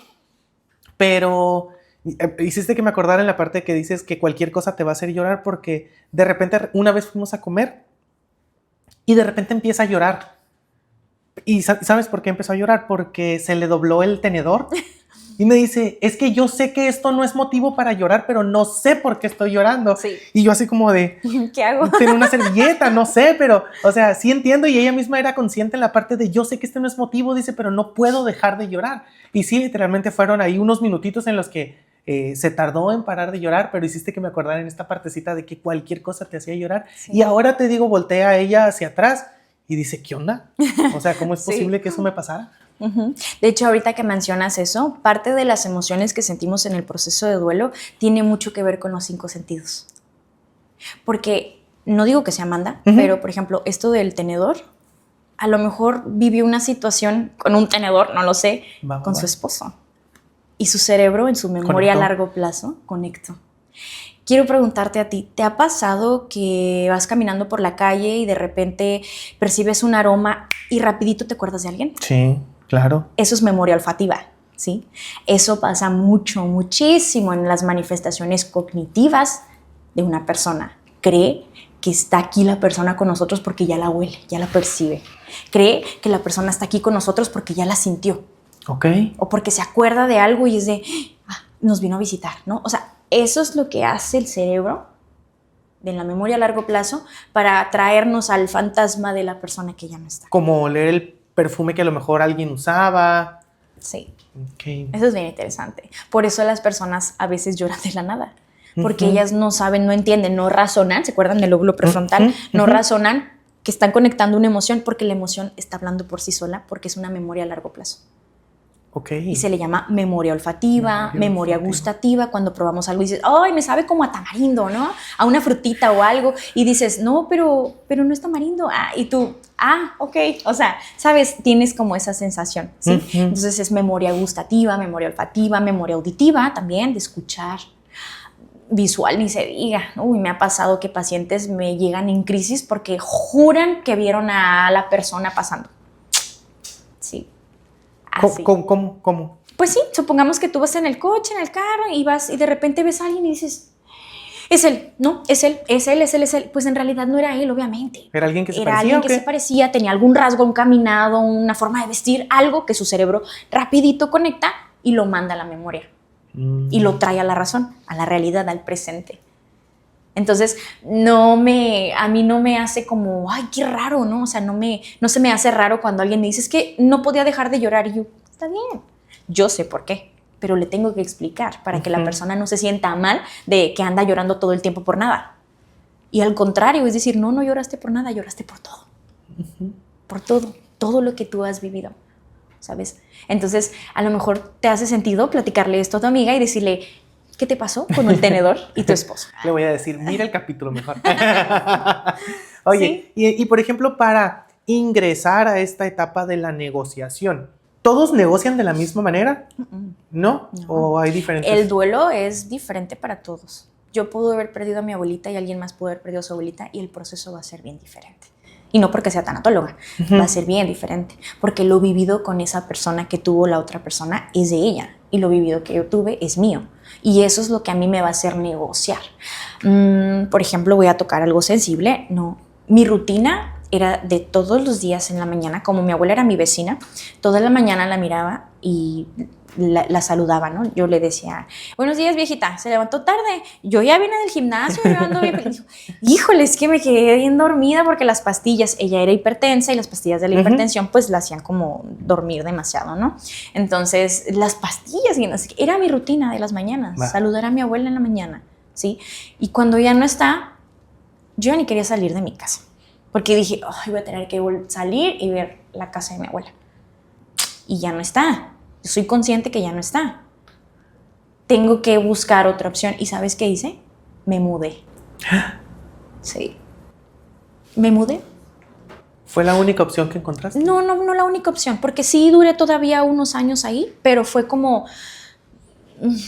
pero hiciste que me acordara en la parte que dices que cualquier cosa te va a hacer llorar porque de repente una vez fuimos a comer y de repente empieza a llorar. ¿Y sabes por qué empezó a llorar? Porque se le dobló el tenedor y me dice, es que yo sé que esto no es motivo para llorar, pero no sé por qué estoy llorando. Sí. Y yo así como de, ¿qué hago? Tengo una servilleta, no sé, pero, o sea, sí entiendo y ella misma era consciente en la parte de yo sé que este no es motivo, dice, pero no puedo dejar de llorar. Y sí, literalmente fueron ahí unos minutitos en los que se tardó en parar de llorar, pero hiciste que me acordara en esta partecita de que cualquier cosa te hacía llorar. Sí. Y ahora te digo, voltea a ella hacia atrás y dice, ¿qué onda? O sea, ¿cómo es posible que eso me pasara? De hecho, ahorita que mencionas eso, parte de las emociones que sentimos en el proceso de duelo tiene mucho que ver con los 5 sentidos. Porque, no digo que sea manda, pero por ejemplo, esto del tenedor, a lo mejor vivió una situación con un tenedor, no lo sé, con su esposo. Y su cerebro, en su memoria a largo plazo, conectó. Quiero preguntarte a ti, ¿te ha pasado que vas caminando por la calle y de repente percibes un aroma y rapidito te acuerdas de alguien? Sí, claro. Eso es memoria olfativa, ¿sí? Eso pasa muchísimo en las manifestaciones cognitivas de una persona. Cree que está aquí la persona con nosotros porque ya la huele, ya la percibe. Cree que la persona está aquí con nosotros porque ya la sintió. Ok. O porque se acuerda de algo y es de, nos vino a visitar, ¿no? O sea, eso es lo que hace el cerebro de la memoria a largo plazo para traernos al fantasma de la persona que ya no está. Como oler el perfume que a lo mejor alguien usaba. Sí. Okay. Eso es bien interesante. Por eso las personas a veces lloran de la nada. Porque ellas no saben, no entienden, no razonan, ¿se acuerdan del lóbulo prefrontal? No razonan que están conectando una emoción porque la emoción está hablando por sí sola porque es una memoria a largo plazo. Okay. Y se le llama memoria olfativa, memoria gustativa. Cuando probamos algo y dices, ¡ay, me sabe como a tamarindo!, ¿no? A una frutita o algo. Y dices, no, pero no es tamarindo. Y tú, ok. O sea, ¿sabes? Tienes como esa sensación, ¿sí? Entonces es memoria gustativa, memoria olfativa, memoria auditiva también, de escuchar. Visual ni se diga. Uy, me ha pasado que pacientes me llegan en crisis porque juran que vieron a la persona pasando. Sí. Así. ¿Cómo? Pues sí, supongamos que tú vas en el coche, en el carro y vas y de repente ves a alguien y dices, es él, no, es él, es él, es él, es él. Pues en realidad no era él, obviamente. ¿Era alguien que se Era parecía alguien o que qué? se parecía, tenía algún rasgo, un caminado, una forma de vestir, algo que su cerebro rapidito conecta y lo manda a la memoria. Y lo trae a la razón, a la realidad, al presente. Entonces, a mí no me hace como, ay, qué raro, ¿no? O sea, no se me hace raro cuando alguien me dice, es que no podía dejar de llorar. Y yo, está bien, yo sé por qué, pero le tengo que explicar para que la persona no se sienta mal de que anda llorando todo el tiempo por nada. Y al contrario, es decir, no lloraste por nada, lloraste por todo. Por todo lo que tú has vivido, ¿sabes? Entonces, a lo mejor te hace sentido platicarle esto a tu amiga y decirle, ¿qué te pasó con el tenedor y tu esposo? Le voy a decir, mira el capítulo mejor. Oye, ¿Sí? y por ejemplo, para ingresar a esta etapa de la negociación, ¿todos negocian de la misma manera? ¿No? No. ¿O hay diferentes? El duelo es diferente para todos. Yo pude haber perdido a mi abuelita y alguien más pudo haber perdido a su abuelita y el proceso va a ser bien diferente. Y no porque sea tanatóloga, va a ser bien diferente, porque lo vivido con esa persona que tuvo la otra persona es de ella y lo vivido que yo tuve es mío. Y eso es lo que a mí me va a hacer negociar. Por ejemplo, voy a tocar algo sensible. No, mi rutina era de todos los días en la mañana, como mi abuela era mi vecina, toda la mañana la miraba y la saludaba, ¿no? Yo le decía, buenos días, viejita, se levantó tarde, yo ya vine del gimnasio, yo ando bien. Y dijo, híjole, es que me quedé bien dormida porque las pastillas, ella era hipertensa y las pastillas de la hipertensión pues la hacían como dormir demasiado, ¿no? Entonces, las pastillas, y no sé qué, era mi rutina de las mañanas, saludar a mi abuela en la mañana, ¿sí? Y cuando ya no está, yo ya ni quería salir de mi casa, porque dije, voy a tener que salir y ver la casa de mi abuela. Y ya no está. Yo soy consciente que ya no está. Tengo que buscar otra opción. ¿Y sabes qué hice? Me mudé. Sí. Me mudé. ¿Fue la única opción que encontraste? No la única opción, porque sí duré todavía unos años ahí, pero fue como...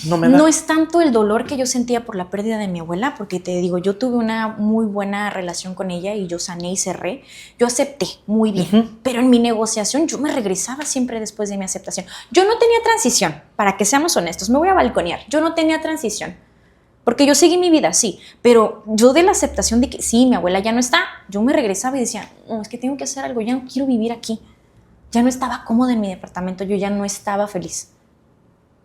No es tanto el dolor que yo sentía por la pérdida de mi abuela, porque te digo, yo tuve una muy buena relación con ella y yo sané y cerré. Yo acepté muy bien, pero en mi negociación yo me regresaba siempre después de mi aceptación. Yo no tenía transición, para que seamos honestos, me voy a balconear. Yo no tenía transición, porque yo seguí mi vida, sí, pero yo de la aceptación de que sí, mi abuela ya no está, yo me regresaba y decía, no, es que tengo que hacer algo, ya no quiero vivir aquí. Ya no estaba cómoda en mi departamento, yo ya no estaba feliz.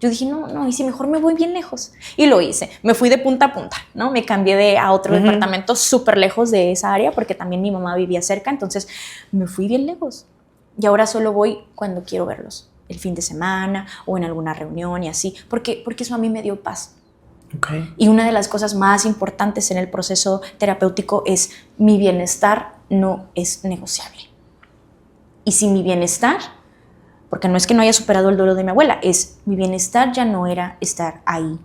Yo dije, no, y si mejor me voy bien lejos. Y lo hice, me fui de punta a punta, ¿no? Me cambié a otro departamento súper lejos de esa área, porque también mi mamá vivía cerca, entonces me fui bien lejos. Y ahora solo voy cuando quiero verlos, el fin de semana o en alguna reunión y así, porque eso a mí me dio paz. Okay. Y una de las cosas más importantes en el proceso terapéutico es mi bienestar no es negociable. Y si mi bienestar... porque no es que no haya superado el duelo de mi abuela, es mi bienestar ya no era estar ahí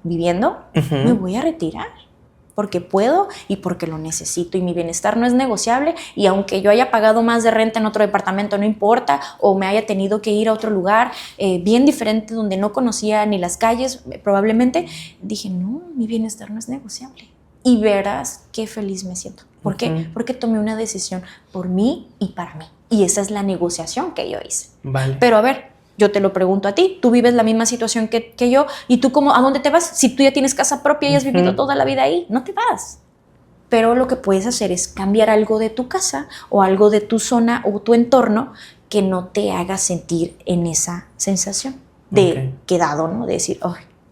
viviendo, me voy a retirar porque puedo y porque lo necesito y mi bienestar no es negociable y aunque yo haya pagado más de renta en otro departamento no importa o me haya tenido que ir a otro lugar bien diferente donde no conocía ni las calles probablemente, dije no, mi bienestar no es negociable y verás qué feliz me siento. ¿Por qué? Porque tomé una decisión por mí y para mí. Y esa es la negociación que yo hice. Vale. Pero a ver, yo te lo pregunto a ti, tú vives la misma situación que yo, y tú ¿a dónde te vas? Si tú ya tienes casa propia y has vivido toda la vida ahí, no te vas. Pero lo que puedes hacer es cambiar algo de tu casa o algo de tu zona o tu entorno que no te haga sentir en esa sensación de quedado, ¿no? De decir,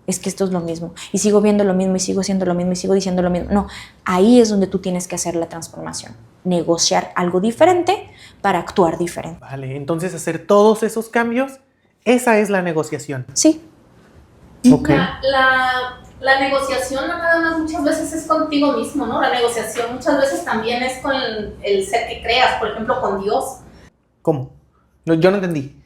es que esto es lo mismo, y sigo viendo lo mismo, y sigo haciendo lo mismo, y sigo diciendo lo mismo. No, ahí es donde tú tienes que hacer la transformación, negociar algo diferente para actuar diferente. Vale, entonces hacer todos esos cambios, esa es la negociación. Sí. Ok. La negociación no nada más muchas veces es contigo mismo, ¿no? La negociación muchas veces también es con el ser que creas, por ejemplo, con Dios. ¿Cómo? No, yo no entendí.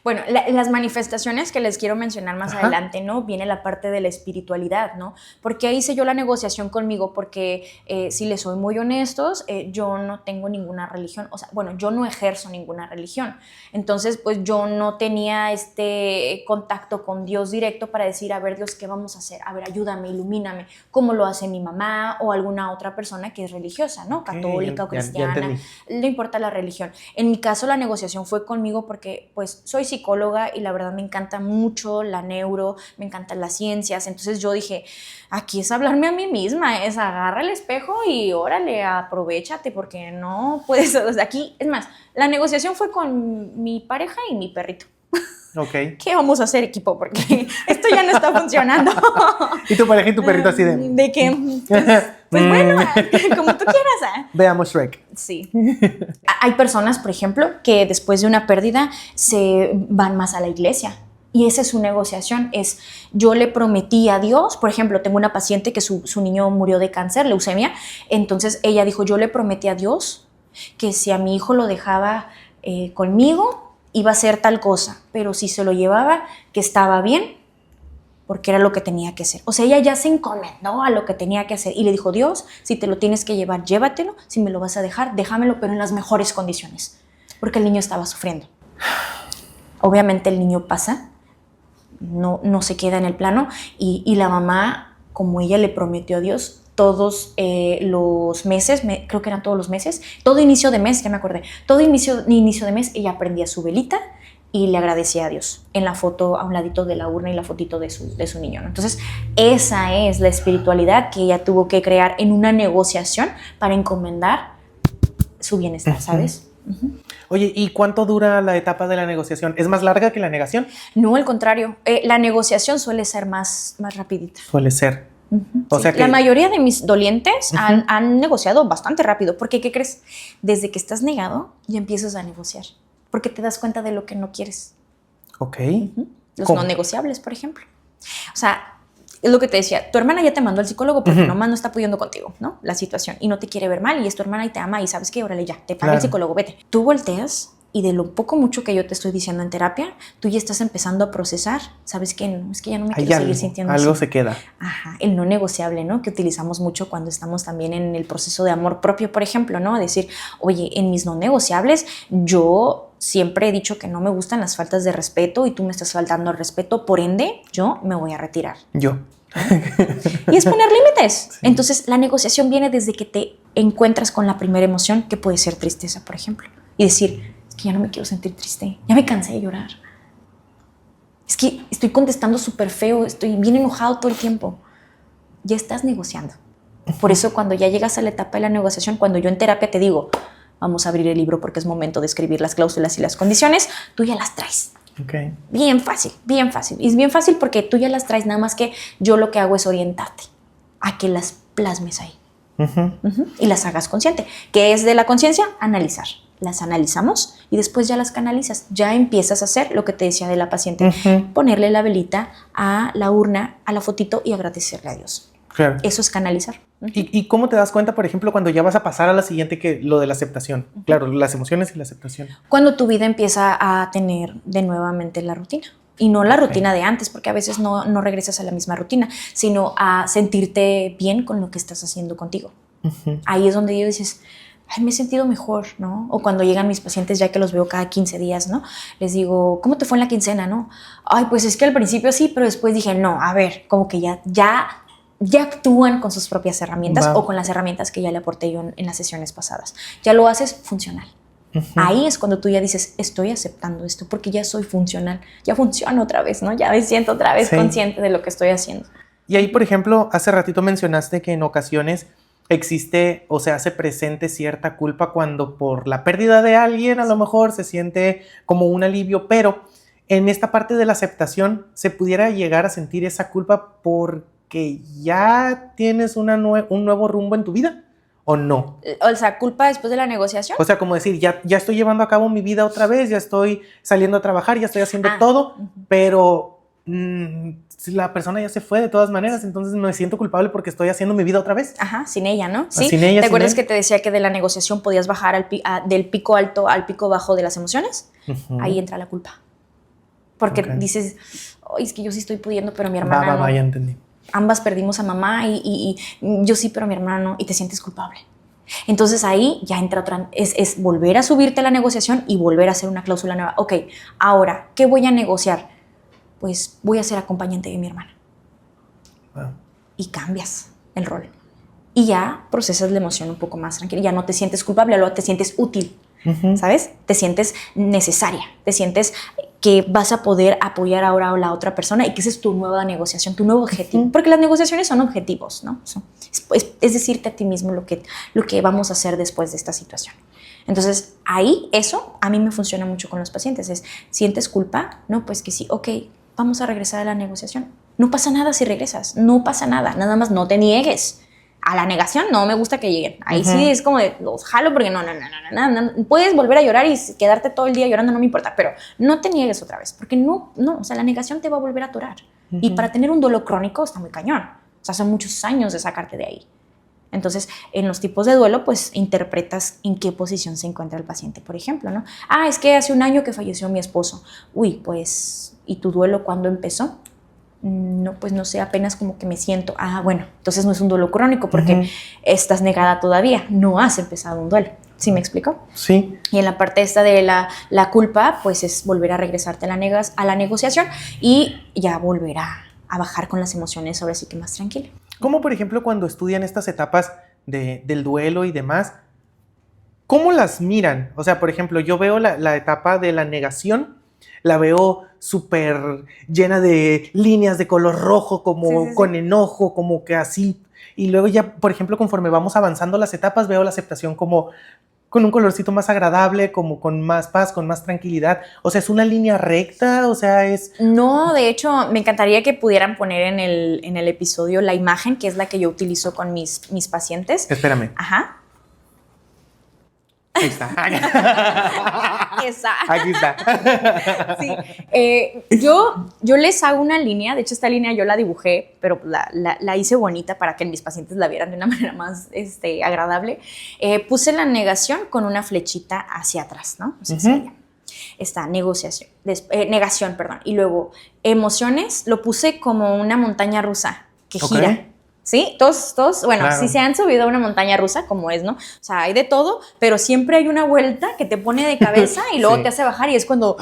Bueno, las manifestaciones que les quiero mencionar más adelante, ¿no? Viene la parte de la espiritualidad, ¿no? Porque ahí hice yo la negociación conmigo, porque si les soy muy honestos, yo no tengo ninguna religión, o sea, bueno, yo no ejerzo ninguna religión. Entonces, pues yo no tenía este contacto con Dios directo para decir, a ver, Dios, ¿qué vamos a hacer? A ver, ayúdame, ilumíname, como lo hace mi mamá o alguna otra persona que es religiosa, ¿no? Católica o cristiana, no importa la religión. En mi caso, la negociación fue conmigo porque, pues, soy psicóloga y la verdad me encanta mucho la neuro, me encantan las ciencias. Entonces yo dije, aquí es hablarme a mí misma, es agarra el espejo y órale, aprovéchate porque no puedes, o sea, aquí, es más, la negociación fue con mi pareja y mi perrito. Ok. ¿Qué vamos a hacer, equipo? Porque esto ya no está funcionando. Y tu pareja y tu perrito así de... De que, pues bueno, como tú quieras. ¿Eh? Veamos Shrek. Sí. Hay personas, por ejemplo, que después de una pérdida se van más a la iglesia. Y esa es su negociación, es yo le prometí a Dios, por ejemplo, tengo una paciente que su niño murió de cáncer, leucemia, entonces ella dijo, yo le prometí a Dios que si a mi hijo lo dejaba conmigo, iba a hacer tal cosa, pero si se lo llevaba, que estaba bien, porque era lo que tenía que hacer. O sea, ella ya se encomendó a lo que tenía que hacer y le dijo, Dios, si te lo tienes que llevar, llévatelo, si me lo vas a dejar, déjamelo, pero en las mejores condiciones, porque el niño estaba sufriendo. Obviamente el niño pasa, no se queda en el plano y la mamá, como ella le prometió a Dios, todos los meses, creo que eran todos los meses, todo inicio de mes, ya me acordé, todo inicio de mes ella prendía su velita y le agradecía a Dios en la foto a un ladito de la urna y la fotito de su niño, ¿no? Entonces esa es la espiritualidad que ella tuvo que crear en una negociación para encomendar su bienestar, ¿sabes? Uh-huh. Oye, ¿y cuánto dura la etapa de la negociación? ¿Es más larga que la negación? No, al contrario, la negociación suele ser más rapidita. Suele ser. Uh-huh, o sí. sea que... La mayoría de mis dolientes uh-huh. han negociado bastante rápido, porque ¿qué crees? Desde que estás negado ya empiezas a negociar, porque te das cuenta de lo que no quieres. Ok. Uh-huh. Los no negociables, por ejemplo. O sea, es lo que te decía, tu hermana ya te mandó al psicólogo porque nomás no está pudiendo contigo, ¿no? La situación, y no te quiere ver mal, y es tu hermana y te ama, y sabes que, órale ya, te paga el psicólogo, vete. Tú volteas y de lo poco mucho que yo te estoy diciendo en terapia, tú ya estás empezando a procesar, sabes que no, es que ya no me quiero seguir sintiendo algo así. Se queda. Ajá, el no negociable, ¿no? Que utilizamos mucho cuando estamos también en el proceso de amor propio, por ejemplo, ¿no? Decir, oye, en mis no negociables, yo siempre he dicho que no me gustan las faltas de respeto y tú me estás faltando el respeto, por ende, yo me voy a retirar. Yo. Y es poner límites. Sí. Entonces, la negociación viene desde que te encuentras con la primera emoción, que puede ser tristeza, por ejemplo, y decir, es que ya no me quiero sentir triste, ya me cansé de llorar. Es que estoy contestando súper feo, estoy bien enojado todo el tiempo. Ya estás negociando. Por eso cuando ya llegas a la etapa de la negociación, cuando yo en terapia te digo, vamos a abrir el libro porque es momento de escribir las cláusulas y las condiciones, tú ya las traes. Okay. Bien fácil, bien fácil. Y es bien fácil porque tú ya las traes, nada más que yo lo que hago es orientarte a que las plasmes ahí. Y las hagas consciente. ¿Qué es de la conciencia? Analizar. Las analizamos y después ya las canalizas. Ya empiezas a hacer lo que te decía de la paciente. Ponerle la velita a la urna, a la fotito y agradecerle a Dios. Claro. Eso es canalizar. ¿Y cómo te das cuenta, por ejemplo, cuando ya vas a pasar a la siguiente, que lo de la aceptación? Claro, las emociones y la aceptación. Cuando tu vida empieza a tener de nuevamente la rutina. Y no la rutina de antes, porque a veces no regresas a la misma rutina, sino a sentirte bien con lo que estás haciendo contigo. Ahí es donde yo dices, ay, me he sentido mejor, ¿no? O cuando llegan mis pacientes, ya que los veo cada 15 días, ¿no? Les digo, ¿cómo te fue en la quincena, no? Ay, pues es que al principio sí, pero después dije, no, a ver, como que ya actúan con sus propias herramientas o con las herramientas que ya le aporté yo en las sesiones pasadas. Ya lo haces funcional. Ahí es cuando tú ya dices, estoy aceptando esto porque ya soy funcional, ya funciona otra vez, ¿no? Ya me siento otra vez consciente de lo que estoy haciendo. Y ahí, por ejemplo, hace ratito mencionaste que en ocasiones existe o se hace presente cierta culpa cuando por la pérdida de alguien a lo mejor se siente como un alivio, pero en esta parte de la aceptación se pudiera llegar a sentir esa culpa porque ya tienes un nuevo rumbo en tu vida. ¿O no? O sea, ¿culpa después de la negociación? O sea, como decir, ya estoy llevando a cabo mi vida otra vez, ya estoy saliendo a trabajar, ya estoy haciendo todo, pero la persona ya se fue de todas maneras, entonces me siento culpable porque estoy haciendo mi vida otra vez. Ajá, sin ella, ¿no? Sí. Sin ella, ¿te acuerdas que te decía que de la negociación podías bajar del pico alto al pico bajo de las emociones? Ahí entra la culpa. Porque dices, es que yo sí estoy pudiendo, pero mi hermana no. Ya entendí. Ambas perdimos a mamá y yo sí, pero mi hermana no, y te sientes culpable. Entonces ahí ya entra otra, es volver a subirte a la negociación y volver a hacer una cláusula nueva. Ok, ahora, ¿qué voy a negociar? Pues voy a ser acompañante de mi hermana. Wow. Y cambias el rol. Y ya procesas la emoción un poco más tranquila. Ya no te sientes culpable, luego te sientes útil, ¿sabes? Te sientes necesaria, te sientes que vas a poder apoyar ahora a la otra persona y que esa es tu nueva negociación, tu nuevo objetivo. Porque las negociaciones son objetivos, ¿no? Es decirte a ti mismo lo que vamos a hacer después de esta situación. Entonces, ahí eso a mí me funciona mucho con los pacientes. ¿Sientes culpa? No, pues que sí, ok, vamos a regresar a la negociación. No pasa nada si regresas, no pasa nada, nada más no te niegues. A la negación no me gusta que lleguen. Ahí sí es como de, los jalo porque no. Puedes volver a llorar y quedarte todo el día llorando, no me importa, pero no te niegues otra vez, porque no, o sea, la negación te va a volver a atorar. Y para tener un duelo crónico está muy cañón. O sea, son muchos años de sacarte de ahí. Entonces, en los tipos de duelo, pues interpretas en qué posición se encuentra el paciente, por ejemplo, ¿no? Es que hace un año que falleció mi esposo. Uy, pues, ¿y tu duelo cuándo empezó? No, pues no sé, apenas como que me siento. Bueno, entonces no es un duelo crónico porque estás negada todavía, no has empezado un duelo. ¿Sí me explico? Sí. Y en la parte esta de la culpa, pues es volver a regresarte a la negociación y ya volver a bajar con las emociones, ahora sí que más tranquilo. Como por ejemplo cuando estudian estas etapas del duelo y demás, ¿cómo las miran? O sea, por ejemplo, yo veo la etapa de la negación, la veo súper llena de líneas de color rojo, como sí. Con enojo, como que así. Y luego ya, por ejemplo, conforme vamos avanzando las etapas, veo la aceptación como con un colorcito más agradable, como con más paz, con más tranquilidad. O sea, ¿es una línea recta? O sea, es... No, de hecho, me encantaría que pudieran poner en el episodio la imagen, que es la que yo utilizo con mis pacientes. Espérame. Ajá. Ahí está. Esa. Aquí está. Sí. Yo les hago una línea, de hecho esta línea yo la dibujé, pero la hice bonita para que mis pacientes la vieran de una manera más agradable. Puse la negación con una flechita hacia atrás, ¿no? O sea, está negación, y luego emociones lo puse como una montaña rusa que gira. ¿Sí? Todos, bueno, claro. Si se han subido a una montaña rusa, como es, ¿no? O sea, hay de todo, pero siempre hay una vuelta que te pone de cabeza y luego te hace bajar y es cuando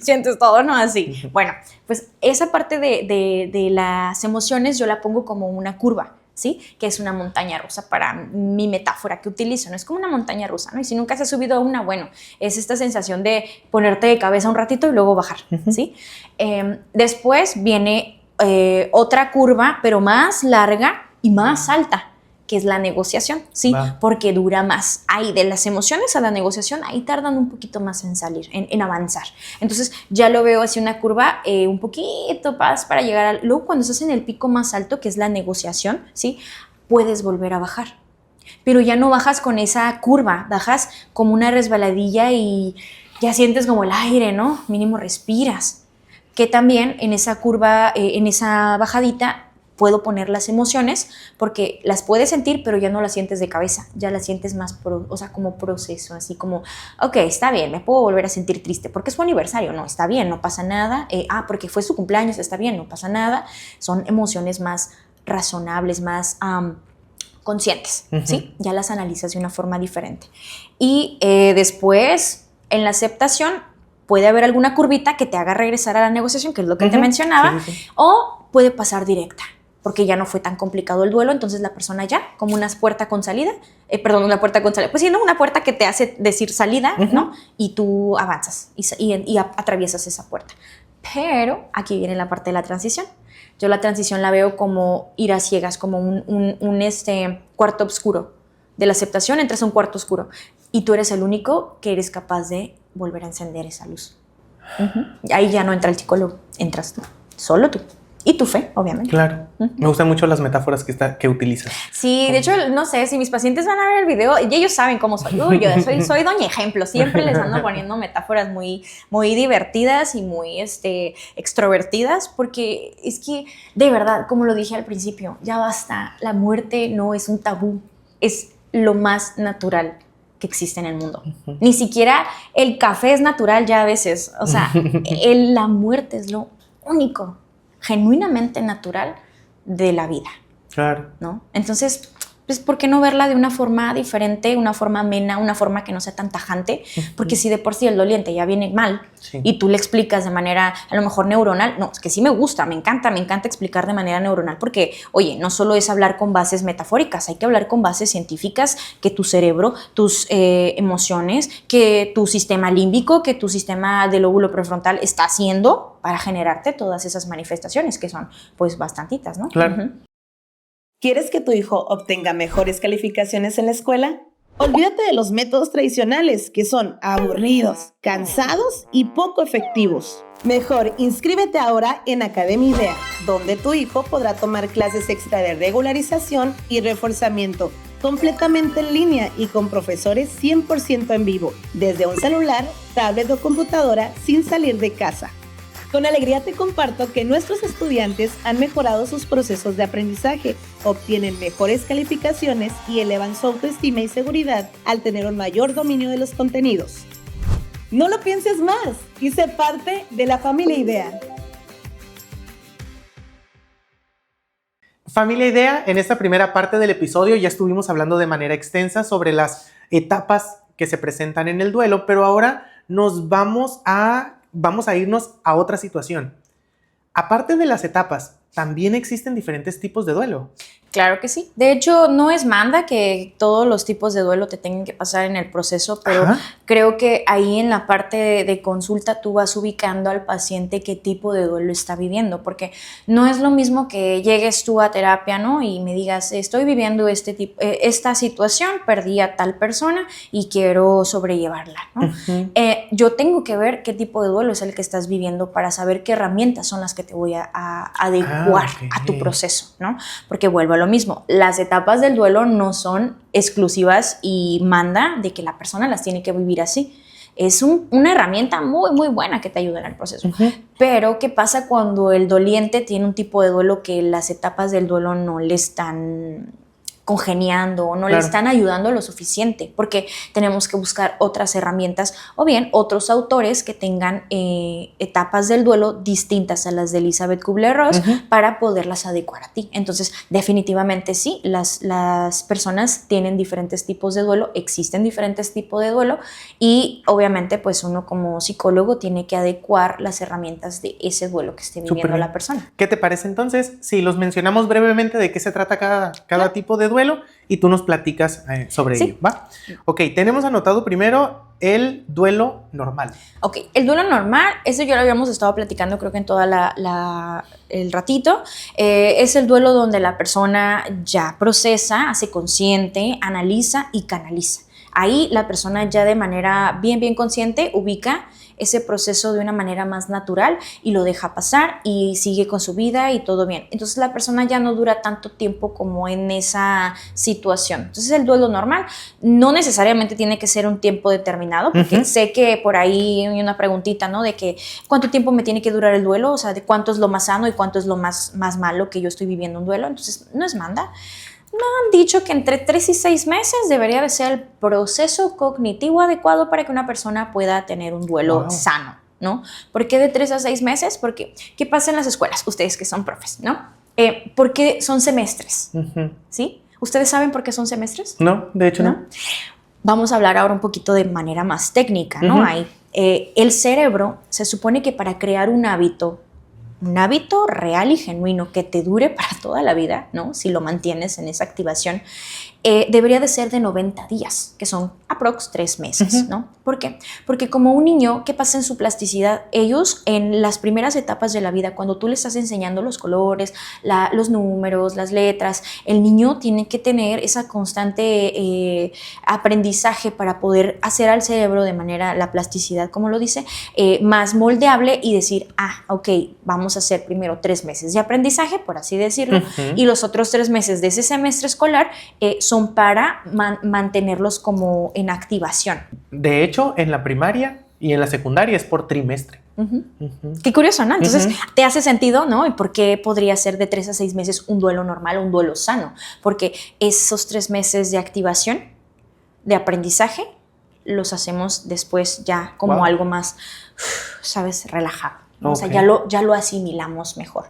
sientes todo, ¿no? Así. Bueno, pues esa parte de las emociones yo la pongo como una curva, ¿sí? Que es una montaña rusa para mi metáfora que utilizo, ¿no? Es como una montaña rusa, ¿no? Y si nunca se ha subido a una, bueno, es esta sensación de ponerte de cabeza un ratito y luego bajar, ¿sí? Después viene... otra curva, pero más larga y más alta, que es la negociación, ¿sí? Porque dura más. Ahí, de las emociones a la negociación, ahí tardan un poquito más en salir, en avanzar. Entonces, ya lo veo así una curva un poquito más para llegar luego, cuando estás en el pico más alto, que es la negociación, ¿sí? Puedes volver a bajar. Pero ya no bajas con esa curva, bajas como una resbaladilla y ya sientes como el aire, ¿no? Mínimo respiras. Que también en esa curva, en esa bajadita, puedo poner las emociones porque las puedes sentir, pero ya no las sientes de cabeza, ya las sientes más, como proceso, así como, ok, está bien, me puedo volver a sentir triste porque es su aniversario, no, está bien, no pasa nada, porque fue su cumpleaños, está bien, no pasa nada, son emociones más razonables, más conscientes, ¿sí? Ya las analizas de una forma diferente. Y después, en la aceptación, puede haber alguna curvita que te haga regresar a la negociación, que es lo que te mencionaba, o puede pasar directa, porque ya no fue tan complicado el duelo, entonces la persona ya, como una puerta con salida, una puerta con salida, pues sí, ¿no? Una puerta que te hace decir salida, ¿no? Y tú avanzas y atraviesas esa puerta. Pero aquí viene la parte de la transición. Yo la transición la veo como ir a ciegas, como un cuarto oscuro. De la aceptación entras a un cuarto oscuro y tú eres el único que eres capaz de volver a encender esa luz. Ahí ya no entra el psicólogo, entras tú, solo tú. Y tu fe, obviamente. Claro. Me gustan mucho las metáforas que utilizas. Sí, de hecho, no sé, si mis pacientes van a ver el video, y ellos saben cómo soy. Yo soy doña ejemplo. Siempre les ando poniendo metáforas muy, muy divertidas y muy extrovertidas, porque es que, de verdad, como lo dije al principio, ya basta. La muerte no es un tabú, es lo más natural que existe en el mundo. Ni siquiera el café es natural ya a veces. O sea, la muerte es lo único genuinamente natural de la vida. Claro. ¿No? Entonces, pues ¿por qué no verla de una forma diferente, una forma amena, una forma que no sea tan tajante? Porque si de por sí el doliente ya viene mal y tú le explicas de manera a lo mejor neuronal, no, es que sí me gusta, me encanta explicar de manera neuronal porque, oye, no solo es hablar con bases metafóricas, hay que hablar con bases científicas que tu cerebro, tus emociones, que tu sistema límbico, que tu sistema del lóbulo prefrontal está haciendo para generarte todas esas manifestaciones que son pues bastantitas, ¿no? Claro. ¿Quieres que tu hijo obtenga mejores calificaciones en la escuela? Olvídate de los métodos tradicionales, que son aburridos, cansados y poco efectivos. Mejor, inscríbete ahora en Academia IDEA, donde tu hijo podrá tomar clases extra de regularización y reforzamiento, completamente en línea y con profesores 100% en vivo, desde un celular, tablet o computadora sin salir de casa. Con alegría te comparto que nuestros estudiantes han mejorado sus procesos de aprendizaje, obtienen mejores calificaciones y elevan su autoestima y seguridad al tener un mayor dominio de los contenidos. No lo pienses más y sé parte de la familia IDEA. Familia IDEA, en esta primera parte del episodio ya estuvimos hablando de manera extensa sobre las etapas que se presentan en el duelo, pero ahora nos vamos a irnos a otra situación. Aparte de las etapas, también existen diferentes tipos de duelo. Claro que sí. De hecho, no es manda que todos los tipos de duelo te tengan que pasar en el proceso, pero creo que ahí en la parte de consulta tú vas ubicando al paciente qué tipo de duelo está viviendo, porque no es lo mismo que llegues tú a terapia, ¿no? Y me digas, estoy viviendo esta situación, perdí a tal persona y quiero sobrellevarla, ¿no? Yo tengo que ver qué tipo de duelo es el que estás viviendo para saber qué herramientas son las que te voy a adecuar a tu proceso, ¿no? Porque vuelvo a lo mismo, las etapas del duelo no son exclusivas y manda de que la persona las tiene que vivir así. Es una herramienta muy, muy buena que te ayuda en el proceso. Pero, ¿qué pasa cuando el doliente tiene un tipo de duelo que las etapas del duelo no le están congeniando o no le están ayudando lo suficiente? Porque tenemos que buscar otras herramientas o bien otros autores que tengan etapas del duelo distintas a las de Elizabeth Kubler-Ross para poderlas adecuar a ti. Entonces, definitivamente sí, las personas tienen diferentes tipos de duelo, existen diferentes tipos de duelo y obviamente pues uno como psicólogo tiene que adecuar las herramientas de ese duelo que esté viviendo la persona. ¿Qué te parece entonces si los mencionamos brevemente de qué se trata cada tipo de duelo y tú nos platicas sobre ello, ¿va? Ok, tenemos anotado primero el duelo normal. Ok, el duelo normal, eso ya lo habíamos estado platicando creo que en toda el ratito, es el duelo donde la persona ya procesa, hace consciente, analiza y canaliza. Ahí la persona ya de manera bien consciente ubica ese proceso de una manera más natural y lo deja pasar y sigue con su vida y todo bien. Entonces la persona ya no dura tanto tiempo como en esa situación. Entonces el duelo normal no necesariamente tiene que ser un tiempo determinado, porque sé que por ahí hay una preguntita, ¿no? De que ¿cuánto tiempo me tiene que durar el duelo? O sea, de cuánto es lo más sano y cuánto es lo más malo que yo estoy viviendo un duelo. Entonces no es manda. Me han dicho que entre 3 y 6 meses debería de ser el proceso cognitivo adecuado para que una persona pueda tener un duelo sano, ¿no? ¿Por qué de 3 a 6 meses? Porque, ¿qué pasa en las escuelas? Ustedes que son profes, ¿no? ¿Por qué son semestres? ¿Sí? ¿Ustedes saben por qué son semestres? No, de hecho no. Vamos a hablar ahora un poquito de manera más técnica, ¿no? El cerebro se supone que para crear un hábito real y genuino que te dure para toda la vida, ¿no? Si lo mantienes en esa activación, debería de ser de 90 días, que son aprox 3 meses, ¿no? ¿Por qué? Porque como un niño, ¿qué pasa en su plasticidad? Ellos en las primeras etapas de la vida, cuando tú le estás enseñando los colores, los números, las letras, el niño tiene que tener esa constante aprendizaje para poder hacer al cerebro de manera, la plasticidad, como lo dice, más moldeable y decir, ok, vamos a hacer primero 3 meses de aprendizaje, por así decirlo, y los otros 3 meses de ese semestre escolar son para mantenerlos como en activación. De hecho, en la primaria y en la secundaria es por trimestre. Qué curioso, ¿no? Entonces, te hace sentido, ¿no? ¿Y por qué podría ser de 3 a 6 meses un duelo normal, un duelo sano? Porque esos 3 meses de activación, de aprendizaje, los hacemos después ya como algo más, ¿sabes? Relajado, ¿no? O sea, ya lo asimilamos mejor.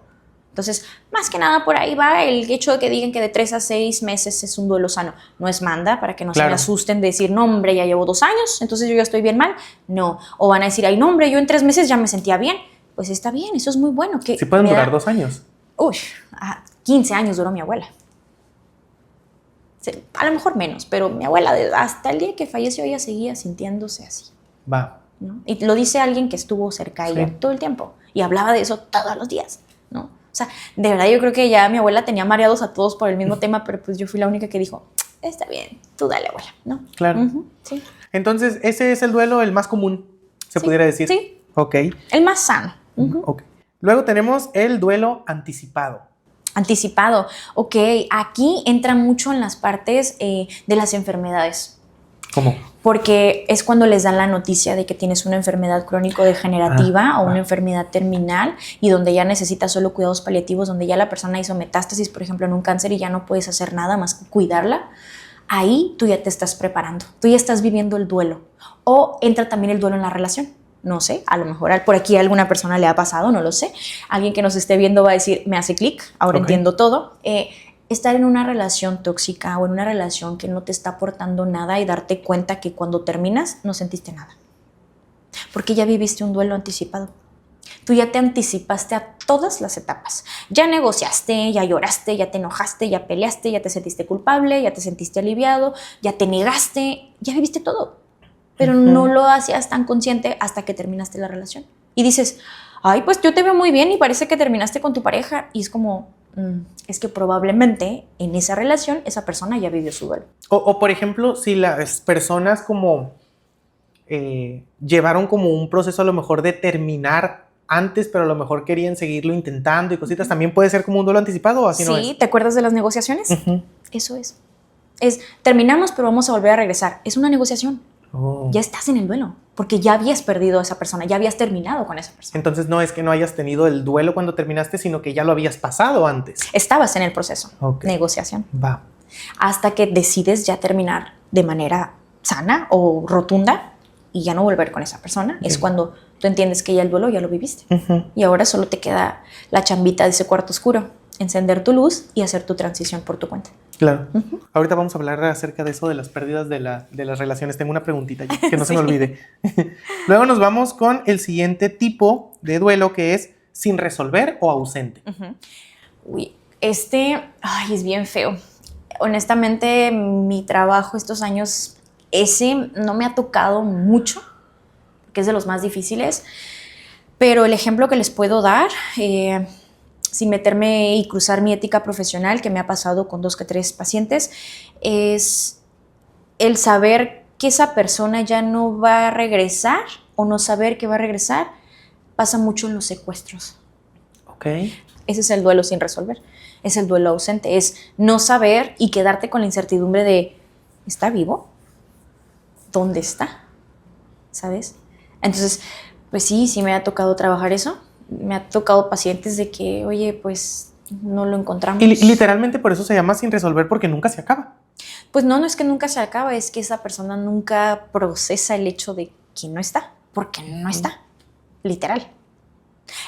Entonces, más que nada por ahí va el hecho de que digan que de 3 a 6 meses es un duelo sano. No es manda, para que no se me asusten de decir, no, hombre, ya llevo 2 años, entonces yo ya estoy bien mal. No. O van a decir, ay, no, hombre, yo en 3 meses ya me sentía bien. Pues está bien, eso es muy bueno. Que sí pueden durar 2 años. Uy, 15 años duró mi abuela. A lo mejor menos, pero mi abuela hasta el día que falleció ella seguía sintiéndose así. Va. ¿No? Y lo dice alguien que estuvo cerca de ella todo el tiempo y hablaba de eso todos los días, ¿no? O sea, de verdad yo creo que ya mi abuela tenía mareados a todos por el mismo tema, pero pues yo fui la única que dijo, está bien, tú dale, abuela, ¿no? Claro. Sí. Entonces, ese es el duelo el más común, se pudiera decir. Sí. Ok. El más sano. Ok. Luego tenemos el duelo anticipado. Anticipado. Ok, aquí entra mucho en las partes de las enfermedades. ¿Cómo? Porque es cuando les dan la noticia de que tienes una enfermedad crónico-degenerativa o una enfermedad terminal y donde ya necesitas solo cuidados paliativos, donde ya la persona hizo metástasis, por ejemplo, en un cáncer y ya no puedes hacer nada más que cuidarla. Ahí tú ya te estás preparando, tú ya estás viviendo el duelo. O entra también el duelo en la relación. No sé, a lo mejor por aquí a alguna persona le ha pasado, no lo sé. Alguien que nos esté viendo va a decir, me hace clic, ahora entiendo todo. Estar en una relación tóxica o en una relación que no te está aportando nada y darte cuenta que cuando terminas no sentiste nada. Porque ya viviste un duelo anticipado. Tú ya te anticipaste a todas las etapas. Ya negociaste, ya lloraste, ya te enojaste, ya peleaste, ya te sentiste culpable, ya te sentiste aliviado, ya te negaste, ya viviste todo. Pero no lo hacías tan consciente hasta que terminaste la relación. Y dices, ay, pues yo te veo muy bien y parece que terminaste con tu pareja. Y es como, es que probablemente en esa relación esa persona ya vivió su duelo. O por ejemplo, si las personas como llevaron como un proceso a lo mejor de terminar antes, pero a lo mejor querían seguirlo intentando y cositas, ¿también puede ser como un duelo anticipado o así no es? Sí, ¿te acuerdas de las negociaciones? Eso es. Terminamos, pero vamos a volver a regresar. Es una negociación. Ya estás en el duelo, porque ya habías perdido a esa persona, ya habías terminado con esa persona. Entonces no es que no hayas tenido el duelo cuando terminaste, sino que ya lo habías pasado antes. Estabas en el proceso, negociación. Va. Hasta que decides ya terminar de manera sana o rotunda y ya no volver con esa persona. Es cuando tú entiendes que ya el duelo ya lo viviste. Y ahora solo te queda la chambita de ese cuarto oscuro, encender tu luz y hacer tu transición por tu cuenta. Claro. Ahorita vamos a hablar acerca de eso, de las pérdidas de las relaciones. Tengo una preguntita que no se me olvide. Luego nos vamos con el siguiente tipo de duelo, que es sin resolver o ausente. Uy, es bien feo. Honestamente, mi trabajo estos años, no me ha tocado mucho, porque es de los más difíciles. Pero el ejemplo que les puedo dar, sin meterme y cruzar mi ética profesional, que me ha pasado con 2 que 3 pacientes, es el saber que esa persona ya no va a regresar o no saber que va a regresar. Pasa mucho en los secuestros. Ese es el duelo sin resolver. Es el duelo ausente. Es no saber y quedarte con la incertidumbre de, ¿está vivo? ¿Dónde está? ¿Sabes? Entonces, pues sí me ha tocado trabajar eso. Me ha tocado pacientes de que, oye, pues no lo encontramos. Y literalmente por eso se llama sin resolver, porque nunca se acaba. Pues no es que nunca se acaba, es que esa persona nunca procesa el hecho de que no está, porque no está, literal.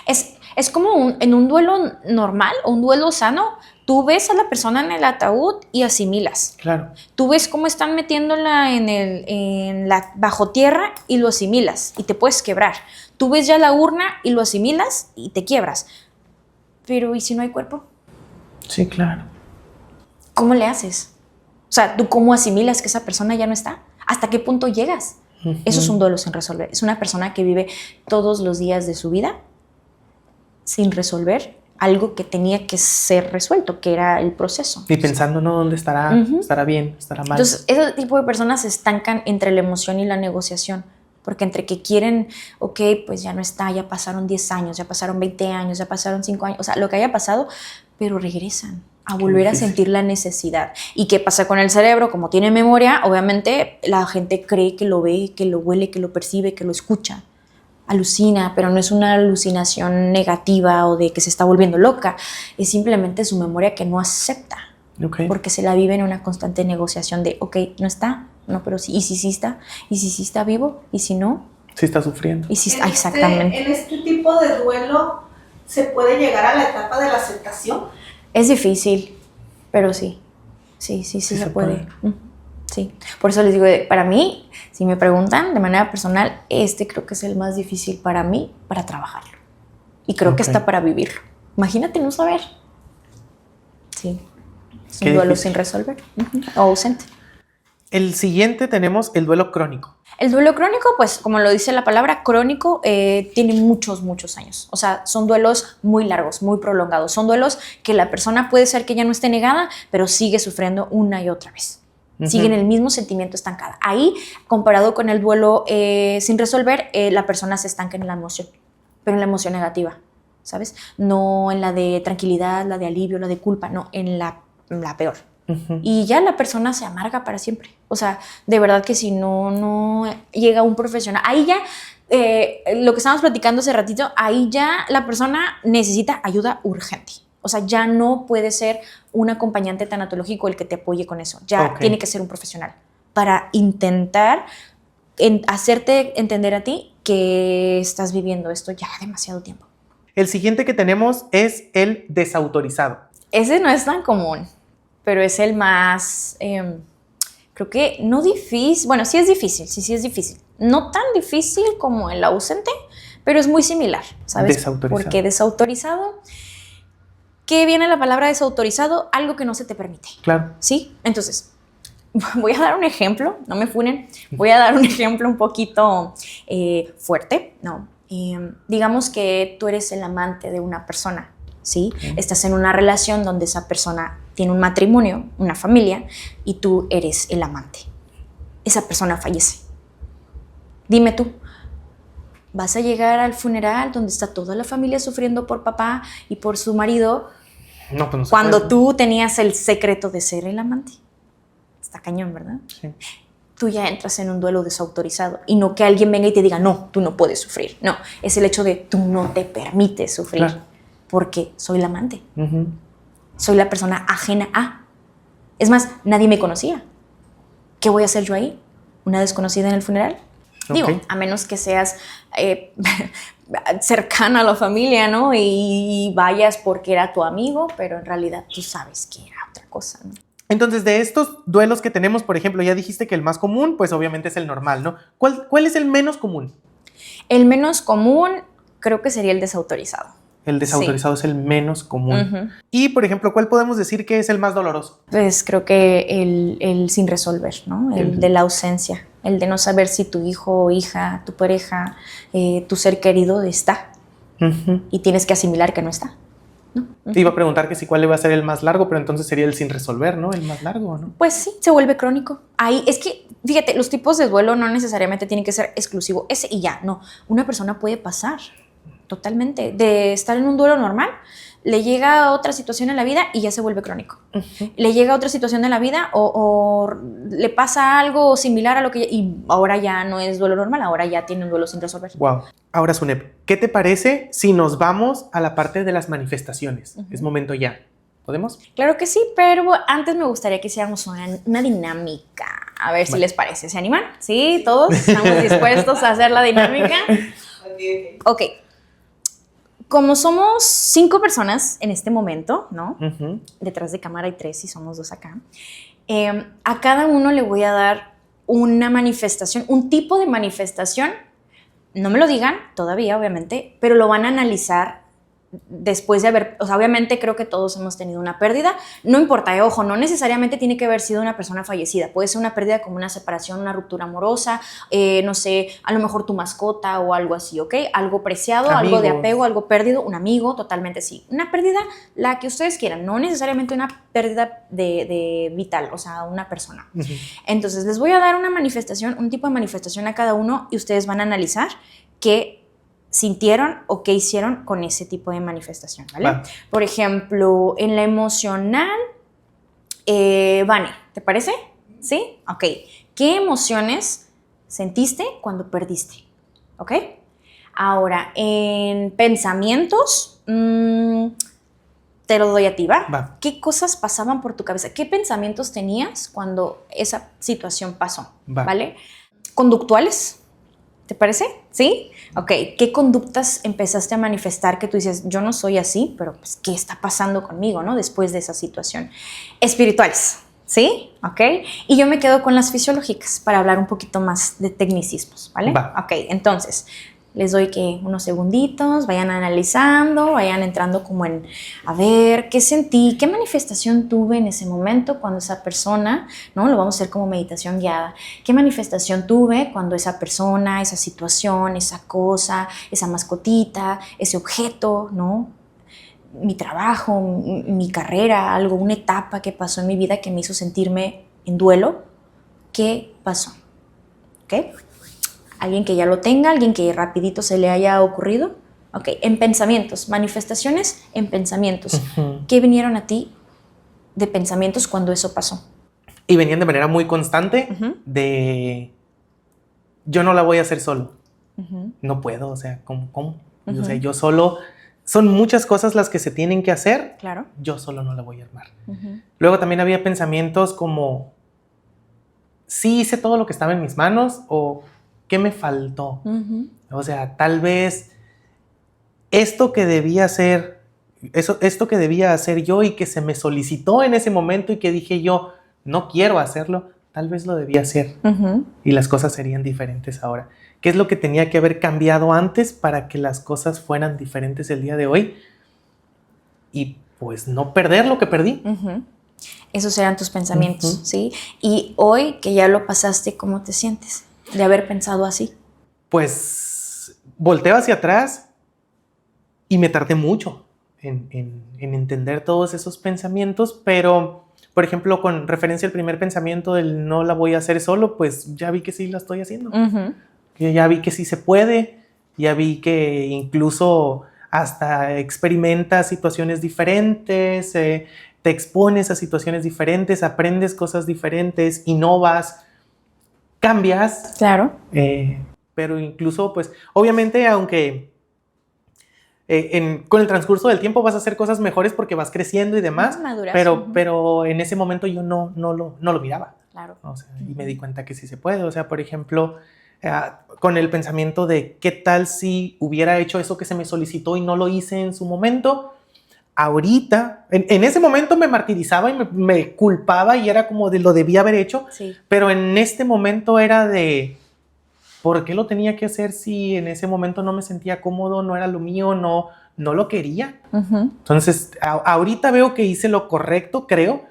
Es como en un duelo normal o un duelo sano, tú ves a la persona en el ataúd y asimilas. Claro. Tú ves cómo están metiéndola en la bajo tierra y lo asimilas y te puedes quebrar. Tú ves ya la urna y lo asimilas y te quiebras. Pero ¿y si no hay cuerpo? Sí, claro. ¿Cómo le haces? O sea, ¿tú cómo asimilas que esa persona ya no está? ¿Hasta qué punto llegas? Eso es un duelo sin resolver. Es una persona que vive todos los días de su vida sin resolver algo que tenía que ser resuelto, que era el proceso. Y pensando, ¿no? ¿Dónde estará? ¿Estará bien? ¿Estará mal? Entonces, ese tipo de personas se estancan entre la emoción y la negociación. Porque entre que quieren, ok, pues ya no está, ya pasaron 10 años, ya pasaron 20 años, ya pasaron 5 años, o sea, lo que haya pasado, pero regresan a volver a sentir la necesidad. ¿Y qué pasa con el cerebro? Como tiene memoria, obviamente la gente cree que lo ve, que lo huele, que lo percibe, que lo escucha. Alucina, pero no es una alucinación negativa o de que se está volviendo loca. Es simplemente su memoria que no acepta. Porque se la vive en una constante negociación de, ok, no está, no, pero sí, y si sí está, y si sí está vivo, y si no. Sí está sufriendo. Y si está, exactamente. En este tipo de duelo, se puede llegar a la etapa de la aceptación. Es difícil, pero sí. Sí se puede. Sí. Por eso les digo, para mí, si me preguntan de manera personal, creo que es el más difícil para mí para trabajarlo. Y creo que está para vivirlo. Imagínate no saber. Sí. Es un duelo sin resolver o ausente. El siguiente tenemos el duelo crónico. El duelo crónico, pues como lo dice la palabra, crónico, tiene muchos años. O sea, son duelos muy largos, muy prolongados. Son duelos que la persona puede ser que ya no esté negada, pero sigue sufriendo una y otra vez. Sigue en el mismo sentimiento estancada. Ahí, comparado con el duelo sin resolver, la persona se estanca en la emoción, pero en la emoción negativa, ¿sabes? No en la de tranquilidad, la de alivio, la de culpa, no, en la peor. Y ya la persona se amarga para siempre. O sea, de verdad que si no llega un profesional, ahí ya, lo que estábamos platicando hace ratito, ahí ya la persona necesita ayuda urgente. O sea, ya no puede ser un acompañante tanatológico el que te apoye con eso. Ya tiene que ser un profesional para intentar hacerte entender a ti que estás viviendo esto ya demasiado tiempo. El siguiente que tenemos es el desautorizado. Ese no es tan común, pero es el más, creo que no difícil, bueno, sí es difícil, sí es difícil. No tan difícil como el ausente, pero es muy similar, ¿sabes? Desautorizado. Porque desautorizado, ¿qué viene la palabra desautorizado? Algo que no se te permite. Claro. ¿Sí? Entonces, voy a dar un ejemplo, no me funen, voy a dar un ejemplo un poquito fuerte, ¿no? Digamos que tú eres el amante de una persona, ¿sí? Estás en una relación donde esa persona tiene un matrimonio, una familia, y tú eres el amante. Esa persona fallece. Dime tú, ¿vas a llegar al funeral donde está toda la familia sufriendo por papá y por su marido? No, pues no se cuando puede. tú tenías el secreto de ser el amante. Está cañón, ¿verdad? Sí. Tú ya entras en un duelo desautorizado y no que alguien venga y te diga, no, tú no puedes sufrir. No, es el hecho de tú no te permites sufrir. Claro. Porque soy la amante. Soy la persona ajena a. Es más, nadie me conocía. ¿Qué voy a hacer yo ahí? ¿Una desconocida en el funeral? Digo, a menos que seas cercana a la familia, ¿no? Y vayas porque era tu amigo, pero en realidad tú sabes que era otra cosa, ¿no? Entonces, de estos duelos que tenemos, por ejemplo, ya dijiste que el más común, pues obviamente es el normal, ¿no? ¿Cuál es el menos común? El menos común creo que sería el desautorizado. El desautorizado es el menos común. Y, por ejemplo, ¿cuál podemos decir que es el más doloroso? Pues creo que el sin resolver, ¿no? El de la ausencia, el de no saber si tu hijo o hija, tu pareja, tu ser querido está. Y tienes que asimilar que no está, ¿no? Te iba a preguntar que si cuál iba a ser el más largo, pero entonces sería el sin resolver, ¿no? El más largo, ¿no? Pues sí, se vuelve crónico. Ahí es que, fíjate, los tipos de duelo no necesariamente tienen que ser exclusivo. Ese y ya, no. Una persona puede pasar totalmente de estar en un duelo normal, le llega otra situación en la vida y ya se vuelve crónico. Le llega otra situación en la vida o le pasa algo similar a lo que y ahora ya no es duelo normal, ahora ya tiene un duelo sin resolver. Wow. Ahora, Sunep, ¿qué te parece si nos vamos a la parte de las manifestaciones? Es momento ya. ¿Podemos? Claro que sí, pero antes me gustaría que hiciéramos una dinámica. A ver si les parece. ¿Se animan? ¿Sí? ¿Todos estamos dispuestos a hacer la dinámica? Ok. Como somos 5 personas en este momento, ¿no? Detrás de cámara hay 3 y somos 2 acá. A cada uno le voy a dar una manifestación, un tipo de manifestación. No me lo digan todavía, obviamente, pero lo van a analizar después de haber, o sea, obviamente creo que todos hemos tenido una pérdida, no importa, ojo, no necesariamente tiene que haber sido una persona fallecida, puede ser una pérdida como una separación, una ruptura amorosa, no sé, a lo mejor tu mascota o algo así, ¿ok? Algo preciado, Amigos. algo de apego, algo perdido, un amigo, totalmente sí. Una pérdida, la que ustedes quieran, no necesariamente una pérdida de vital, o sea, una persona. Entonces, les voy a dar una manifestación, un tipo de manifestación a cada uno y ustedes van a analizar qué sintieron o qué hicieron con ese tipo de manifestación, ¿vale? Va. Por ejemplo, en la emocional, Vane, ¿te parece? ¿Sí? Ok. ¿Qué emociones sentiste cuando perdiste? ¿Ok? Ahora, en pensamientos, te lo doy a ti, ¿va? Va. ¿Qué cosas pasaban por tu cabeza? ¿Qué pensamientos tenías cuando esa situación pasó? Va. ¿Vale? Conductuales. ¿Te parece? ¿Sí? Ok, ¿qué conductas empezaste a manifestar que tú dices, yo no soy así, pero pues, ¿qué está pasando conmigo, no? Después de esa situación. Espirituales, ¿sí? Ok, y yo me quedo con las fisiológicas para hablar un poquito más de tecnicismos, ¿vale? Va. Ok, entonces, les doy que unos segunditos, vayan analizando, vayan entrando como en, a ver, ¿qué sentí? ¿Qué manifestación tuve en ese momento cuando esa persona, ¿no? Lo vamos a hacer como meditación guiada. ¿Qué manifestación tuve cuando esa persona, esa situación, esa cosa, esa mascotita, ese objeto, ¿no? Mi trabajo, mi carrera, algo, una etapa que pasó en mi vida que me hizo sentirme en duelo? ¿Qué pasó? ¿Ok? ¿Alguien que ya lo tenga? ¿Alguien que rapidito se le haya ocurrido? Ok, en pensamientos, manifestaciones en pensamientos. ¿Qué vinieron a ti de pensamientos cuando eso pasó? Y venían de manera muy constante de yo no la voy a hacer solo. No puedo, o sea, ¿cómo? O sea, yo solo, son muchas cosas las que se tienen que hacer. Claro. Yo solo no la voy a armar. Luego también había pensamientos como sí hice todo lo que estaba en mis manos o ¿qué me faltó? O sea, tal vez esto que debía hacer, esto que debía hacer yo y que se me solicitó en ese momento y que dije yo, no quiero hacerlo, tal vez lo debía hacer y las cosas serían diferentes ahora. ¿Qué es lo que tenía que haber cambiado antes para que las cosas fueran diferentes el día de hoy? Y pues no perder lo que perdí. Esos eran tus pensamientos, ¿sí? Y hoy que ya lo pasaste, ¿cómo te sientes de haber pensado así? Pues volteo hacia atrás y me tardé mucho en entender todos esos pensamientos, pero, por ejemplo, con referencia al primer pensamiento del no la voy a hacer solo, pues ya vi que sí la estoy haciendo. Que ya vi que sí se puede, ya vi que incluso hasta experimentas situaciones diferentes, te expones a situaciones diferentes, aprendes cosas diferentes, innovas, cambias. Claro. Pero incluso, pues, obviamente, aunque con el transcurso del tiempo vas a hacer cosas mejores porque vas creciendo y demás, Maduras, pero en ese momento yo no lo miraba. Claro. O sea, y me di cuenta que sí se puede. O sea, por ejemplo, con el pensamiento de qué tal si hubiera hecho eso que se me solicitó y no lo hice en su momento. Ahorita, en ese momento me martirizaba y me culpaba y era como de lo debía haber hecho, Sí. pero en este momento era de ¿por qué lo tenía que hacer si en ese momento no me sentía cómodo, no era lo mío, no lo quería? Entonces, ahorita veo que hice lo correcto, creo,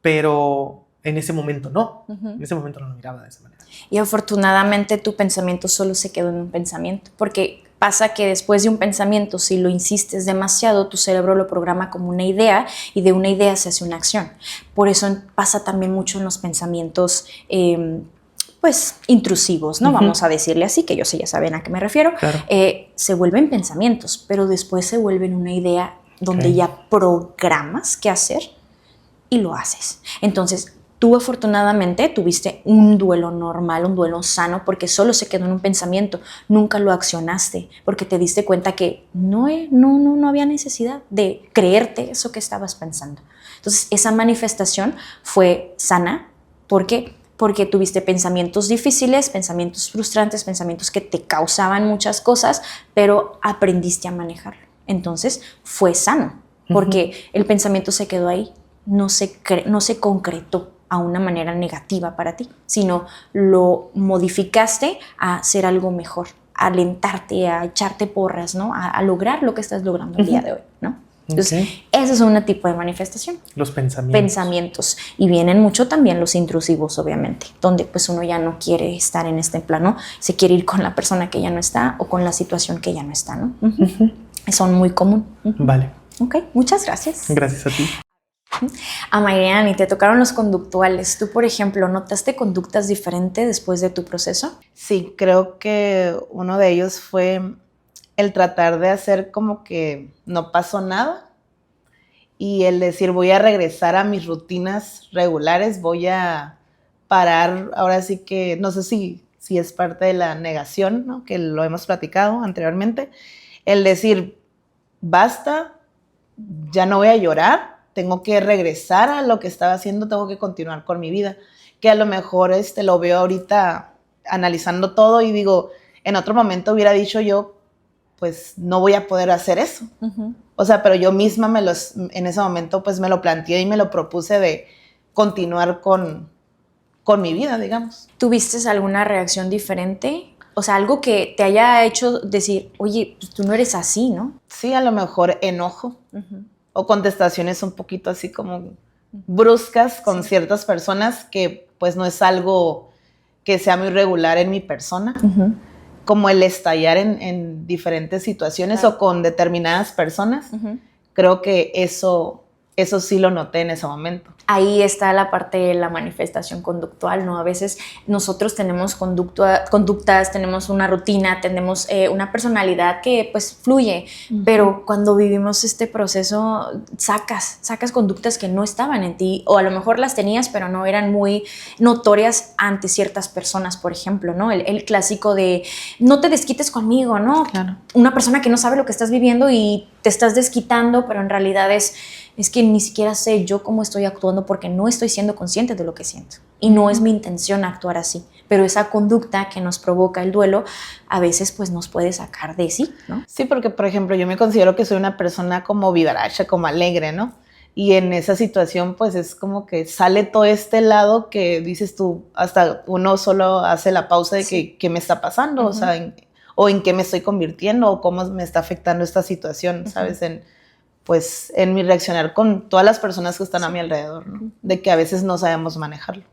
pero en ese momento no. En ese momento no lo miraba de esa manera. Y afortunadamente tu pensamiento solo se quedó en un pensamiento, porque pasa que después de un pensamiento, si lo insistes demasiado, tu cerebro lo programa como una idea y de una idea se hace una acción. Por eso pasa también mucho en los pensamientos pues intrusivos, ¿no? Vamos a decirle así, que yo sé, ya saben a qué me refiero. Claro. Se vuelven pensamientos, pero después se vuelven una idea donde ya programas qué hacer y lo haces. Entonces, tú afortunadamente tuviste un duelo normal, un duelo sano, porque solo se quedó en un pensamiento, nunca lo accionaste, porque te diste cuenta que no había necesidad de creerte eso que estabas pensando. Entonces, esa manifestación fue sana, ¿por qué? Porque tuviste pensamientos difíciles, pensamientos frustrantes, pensamientos que te causaban muchas cosas, pero aprendiste a manejarlo. Entonces, fue sano, porque el pensamiento se quedó ahí, no se concretó a una manera negativa para ti, sino lo modificaste a ser algo mejor, a alentarte, a echarte porras, ¿no? A lograr lo que estás logrando el día de hoy, ¿no? Entonces, ese es un tipo de manifestación. Los pensamientos. Pensamientos. Y vienen mucho también los intrusivos, obviamente, donde pues uno ya no quiere estar en este plano, se quiere ir con la persona que ya no está o con la situación que ya no está, ¿no? Son muy común. Vale. Ok, muchas gracias. Gracias a ti. A Mariani, te tocaron los conductuales. Tú, por ejemplo, ¿notaste conductas diferentes después de tu proceso? Sí, creo que uno de ellos fue el tratar de hacer como que no pasó nada y el decir voy a regresar a mis rutinas regulares, voy a parar, ahora sí que no sé si es parte de la negación, ¿no? Que lo hemos platicado anteriormente, el decir basta, ya no voy a llorar, tengo que regresar a lo que estaba haciendo, tengo que continuar con mi vida, que a lo mejor lo veo ahorita analizando todo y digo, en otro momento hubiera dicho yo, pues no voy a poder hacer eso. O sea, pero yo misma en ese momento pues me lo planteé y me lo propuse de continuar con mi vida, digamos. ¿Tuviste alguna reacción diferente? O sea, algo que te haya hecho decir, oye, pues tú no eres así, ¿no? Sí, a lo mejor enojo o contestaciones un poquito así como bruscas con ciertas personas que pues no es algo que sea muy regular en mi persona. Como el estallar en diferentes situaciones o con determinadas personas. Creo que eso sí lo noté en ese momento. Ahí está la parte de la manifestación conductual, ¿no? A veces nosotros tenemos conductas, tenemos una rutina, tenemos una personalidad que pues fluye, pero cuando vivimos este proceso sacas conductas que no estaban en ti, o a lo mejor las tenías, pero no eran muy notorias ante ciertas personas, por ejemplo, ¿no? El clásico de no te desquites conmigo, ¿no? Claro. Una persona que no sabe lo que estás viviendo y te estás desquitando, pero en realidad es que ni siquiera sé yo cómo estoy actuando porque no estoy siendo consciente de lo que siento. Y no es mi intención actuar así. Pero esa conducta que nos provoca el duelo a veces pues nos puede sacar de sí, ¿no? Sí, porque por ejemplo yo me considero que soy una persona como vivaracha, como alegre, ¿no? Y en esa situación pues es como que sale todo este lado que dices tú, hasta uno solo hace la pausa de qué me está pasando, o sea, o en qué me estoy convirtiendo o cómo me está afectando esta situación, ¿sabes? En mi reaccionar con todas las personas que están a mi alrededor, ¿no? De que a veces no sabemos manejarlo.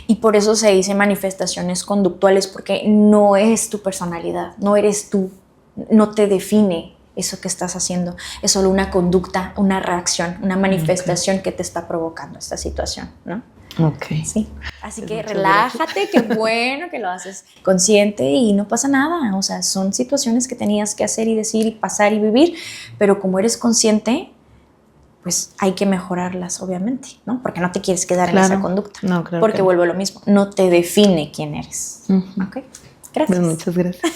Y por eso se dice manifestaciones conductuales, porque no es tu personalidad, no eres tú, no te define eso que estás haciendo, es solo una conducta, una reacción, una manifestación que te está provocando esta situación, ¿no? Ok. Sí. Así que Muchas relájate, qué bueno que lo haces consciente y no pasa nada. O sea, son situaciones que tenías que hacer y decir y pasar y vivir, pero como eres consciente, pues hay que mejorarlas, obviamente, ¿no? Porque no te quieres quedar en esa conducta. No, claro. Porque vuelvo a lo mismo, no te define quién eres. ¿Ok? Gracias. Pues muchas gracias.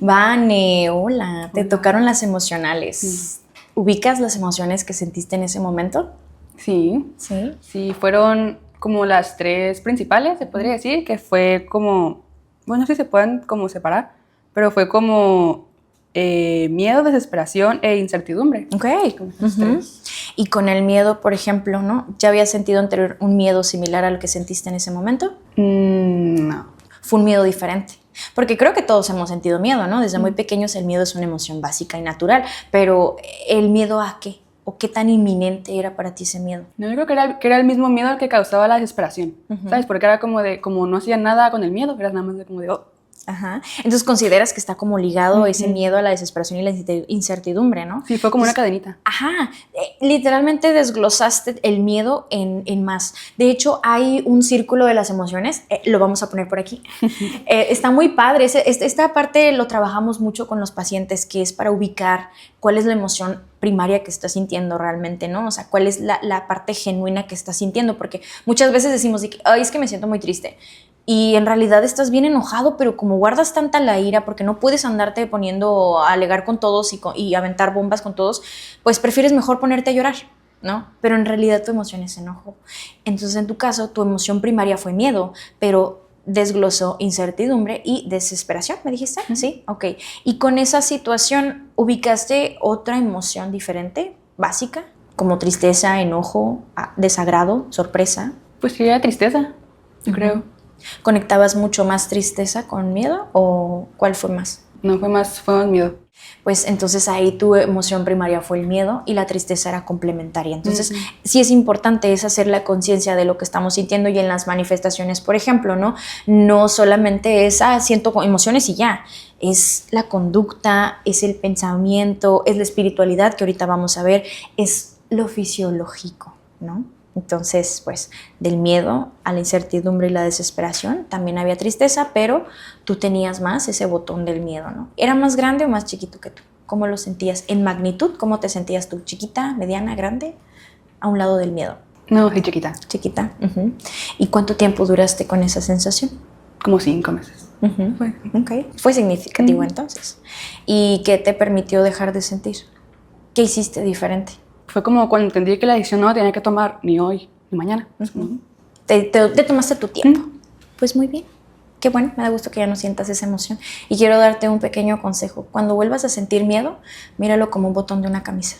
Vane, hola. Te tocaron las emocionales. ¿Ubicas las emociones que sentiste en ese momento? Sí, Sí. sí, fueron como las tres principales, se podría decir, que fue como, bueno, no sé si se pueden como separar, pero fue como miedo, desesperación e incertidumbre. Ok. Como esas tres. Y con el miedo, por ejemplo, ¿no? ¿Ya habías sentido anterior un miedo similar al que sentiste en ese momento? No. Fue un miedo diferente. Porque creo que todos hemos sentido miedo, ¿no? Desde muy pequeños el miedo es una emoción básica y natural, pero ¿el miedo a qué? ¿O qué tan inminente era para ti ese miedo? No, yo creo que era el mismo miedo el que causaba la desesperación, ¿sabes? Porque era como no hacía nada con el miedo, era nada más de como de, oh. Ajá. Entonces consideras que está como ligado ese miedo a la desesperación y la incertidumbre, ¿no? Sí, fue como una cadenita. Ajá, literalmente desglosaste el miedo en más. De hecho, hay un círculo de las emociones, lo vamos a poner por aquí. Está muy padre, esta parte lo trabajamos mucho con los pacientes, que es para ubicar cuál es la emoción primaria que estás sintiendo realmente, ¿no? O sea, cuál es la parte genuina que estás sintiendo, porque muchas veces decimos, ay, es que me siento muy triste. Y en realidad estás bien enojado, pero como guardas tanta la ira porque no puedes andarte poniendo a alegar con todos y aventar bombas con todos, pues prefieres mejor ponerte a llorar, ¿no? Pero en realidad tu emoción es enojo. Entonces, en tu caso, tu emoción primaria fue miedo, pero desglosó incertidumbre y desesperación, ¿me dijiste? Sí, ok. Y con esa situación, ¿ubicaste otra emoción diferente, básica? Como tristeza, enojo, desagrado, sorpresa. Pues sí, era tristeza, yo creo. ¿Conectabas mucho más tristeza con miedo o cuál fue más? No, fue más miedo. Pues entonces ahí tu emoción primaria fue el miedo y la tristeza era complementaria. Entonces sí es importante es hacer la conciencia de lo que estamos sintiendo y en las manifestaciones, por ejemplo, ¿no? No solamente es, siento emociones y ya. Es la conducta, es el pensamiento, es la espiritualidad que ahorita vamos a ver, es lo fisiológico, ¿no? Entonces, pues, del miedo a la incertidumbre y la desesperación, también había tristeza, pero tú tenías más ese botón del miedo, ¿no? ¿Era más grande o más chiquito que tú? ¿Cómo lo sentías? ¿En magnitud? ¿Cómo te sentías tú? ¿Chiquita, mediana, grande? A un lado del miedo. No, sí, chiquita. Chiquita. ¿Y cuánto tiempo duraste con esa sensación? Como 5 meses. Okay. Fue significativo entonces. ¿Y qué te permitió dejar de sentir? ¿Qué hiciste diferente? Fue como cuando entendí que la decisión no la tenía que tomar ni hoy ni mañana. Te tomaste tu tiempo. Pues muy bien. Qué bueno, me da gusto que ya no sientas esa emoción. Y quiero darte un pequeño consejo. Cuando vuelvas a sentir miedo, míralo como un botón de una camisa.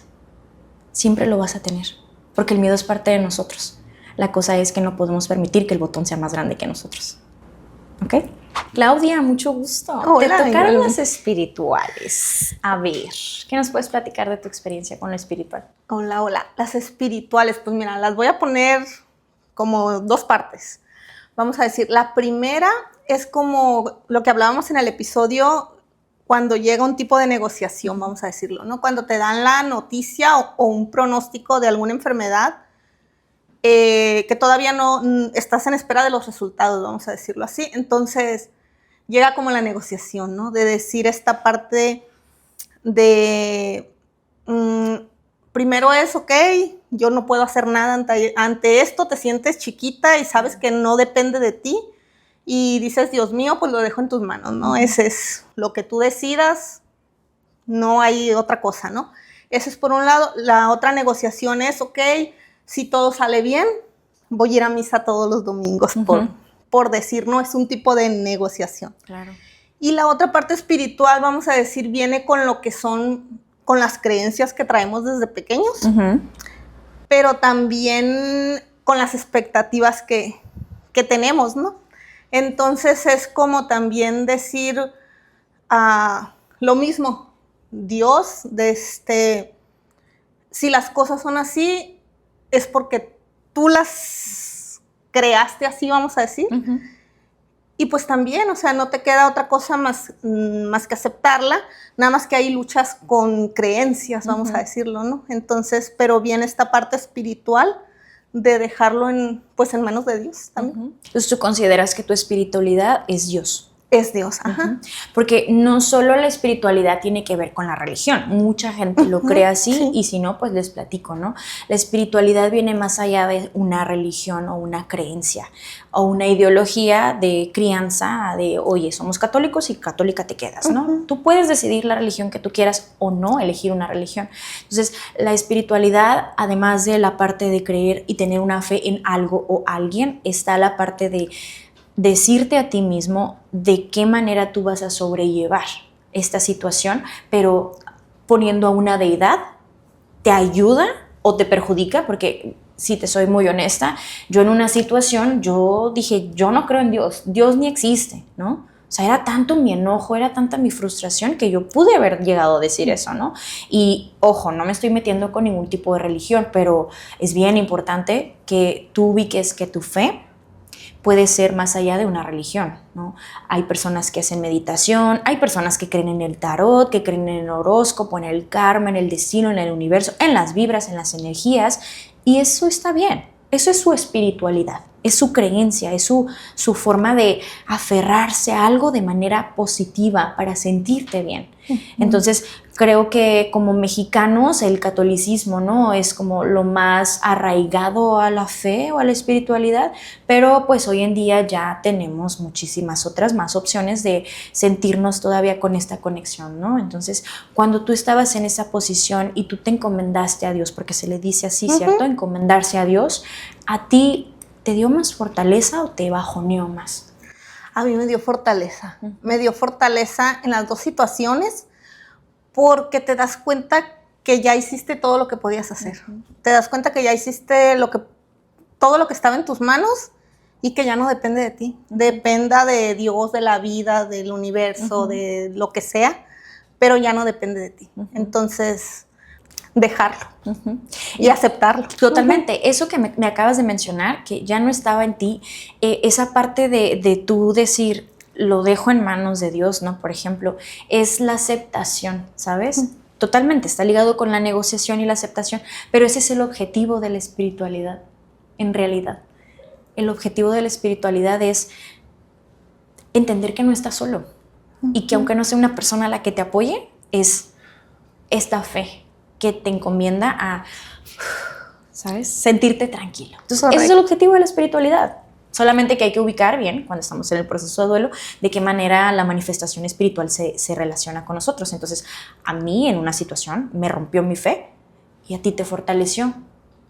Siempre lo vas a tener, porque el miedo es parte de nosotros. La cosa es que no podemos permitir que el botón sea más grande que nosotros. ¿Ok? Claudia, mucho gusto. Hola, Te tocaron igual. las espirituales. A ver, ¿qué nos puedes platicar de tu experiencia con lo espiritual? Hola, hola. Las espirituales, pues mira, las voy a poner como dos partes. Vamos a decir, la primera es como lo que hablábamos en el episodio cuando llega un tipo de negociación, vamos a decirlo, ¿no? Cuando te dan la noticia o un pronóstico de alguna enfermedad que todavía no estás en espera de los resultados, vamos a decirlo así. Entonces llega como la negociación, ¿no? De decir esta parte de primero es, ok, yo no puedo hacer nada ante esto, te sientes chiquita y sabes que no depende de ti y dices, Dios mío, pues lo dejo en tus manos, ¿no? Ese es lo que tú decidas, no hay otra cosa, ¿no? Eso es por un lado. La otra negociación es, ok, si todo sale bien, voy a ir a misa todos los domingos, por decir, ¿no? Es un tipo de negociación. Claro. Y la otra parte espiritual, vamos a decir, viene con lo que son, con las creencias que traemos desde pequeños, pero también con las expectativas que tenemos, ¿no? Entonces es como también decir lo mismo, Dios, si las cosas son así, es porque tú las creaste así, vamos a decir. Y pues también, o sea, no te queda otra cosa más que aceptarla, nada más que ahí luchas con creencias, vamos a decirlo, ¿no? Entonces, pero viene esta parte espiritual de dejarlo en manos de Dios también. Entonces tú consideras que tu espiritualidad es Dios. Es Dios, ajá. Porque no solo la espiritualidad tiene que ver con la religión, mucha gente lo cree así, sí. Y si no, pues les platico, ¿no? La espiritualidad viene más allá de una religión o una creencia o una ideología de crianza de, oye, somos católicos y católica te quedas, ¿no? Tú puedes decidir la religión que tú quieras o no elegir una religión. Entonces, la espiritualidad, además de la parte de creer y tener una fe en algo o alguien, está la parte de decirte a ti mismo de qué manera tú vas a sobrellevar esta situación, pero poniendo a una deidad, ¿te ayuda o te perjudica? Porque si te soy muy honesta, yo en una situación, yo dije, yo no creo en Dios, Dios ni existe, ¿no? O sea, era tanto mi enojo, era tanta mi frustración que yo pude haber llegado a decir eso, ¿no? Y ojo, no me estoy metiendo con ningún tipo de religión, pero es bien importante que tú ubiques que tu fe puede ser más allá de una religión, ¿no? Hay personas que hacen meditación, hay personas que creen en el tarot, que creen en el horóscopo, en el karma, en el destino, en el universo, en las vibras, en las energías, y eso está bien, eso es su espiritualidad, es su creencia, es su forma de aferrarse a algo de manera positiva para sentirte bien. Entonces, creo que como mexicanos el catolicismo, ¿no? Es como lo más arraigado a la fe o a la espiritualidad, pero pues hoy en día ya tenemos muchísimas otras más opciones de sentirnos todavía con esta conexión, ¿no? Entonces, cuando tú estabas en esa posición y tú te encomendaste a Dios, porque se le dice así, ¿cierto? Encomendarse a Dios, ¿a ti te dio más fortaleza o te bajoneó más? A mí me dio fortaleza. Me dio fortaleza en las dos situaciones porque te das cuenta que ya hiciste todo lo que podías hacer. Te das cuenta que ya hiciste todo lo que estaba en tus manos y que ya no depende de ti. Dependa de Dios, de la vida, del universo, de lo que sea, pero ya no depende de ti. Entonces, dejarlo y aceptarlo. Totalmente. Eso que me acabas de mencionar, que ya no estaba en ti, esa parte de tú decir, lo dejo en manos de Dios, ¿no? Por ejemplo, es la aceptación, ¿sabes? Totalmente, está ligado con la negociación y la aceptación, pero ese es el objetivo de la espiritualidad, en realidad. El objetivo de la espiritualidad es entender que no estás solo y que aunque no sea una persona a la que te apoye, es esta fe que te encomienda a, ¿sabes? Sentirte tranquilo. Entonces, ese es el objetivo de la espiritualidad. Solamente que hay que ubicar bien, cuando estamos en el proceso de duelo, de qué manera la manifestación espiritual se relaciona con nosotros. Entonces, a mí en una situación me rompió mi fe y a ti te fortaleció.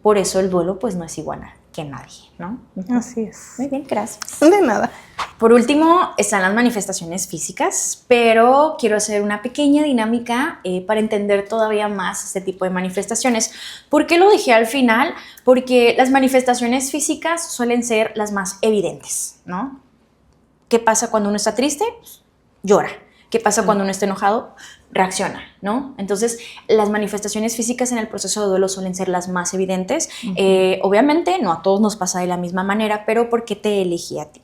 Por eso el duelo pues no es igual que nadie, ¿no? Así es. Muy bien, gracias. De nada. Por último, están las manifestaciones físicas, pero quiero hacer una pequeña dinámica para entender todavía más este tipo de manifestaciones. ¿Por qué lo dejé al final? Porque las manifestaciones físicas suelen ser las más evidentes, ¿no? ¿Qué pasa cuando uno está triste? Llora. ¿Qué pasa cuando uno está enojado? Reacciona, ¿no? Entonces, las manifestaciones físicas en el proceso de duelo suelen ser las más evidentes. Obviamente, no a todos nos pasa de la misma manera, pero ¿por qué te elegí a ti?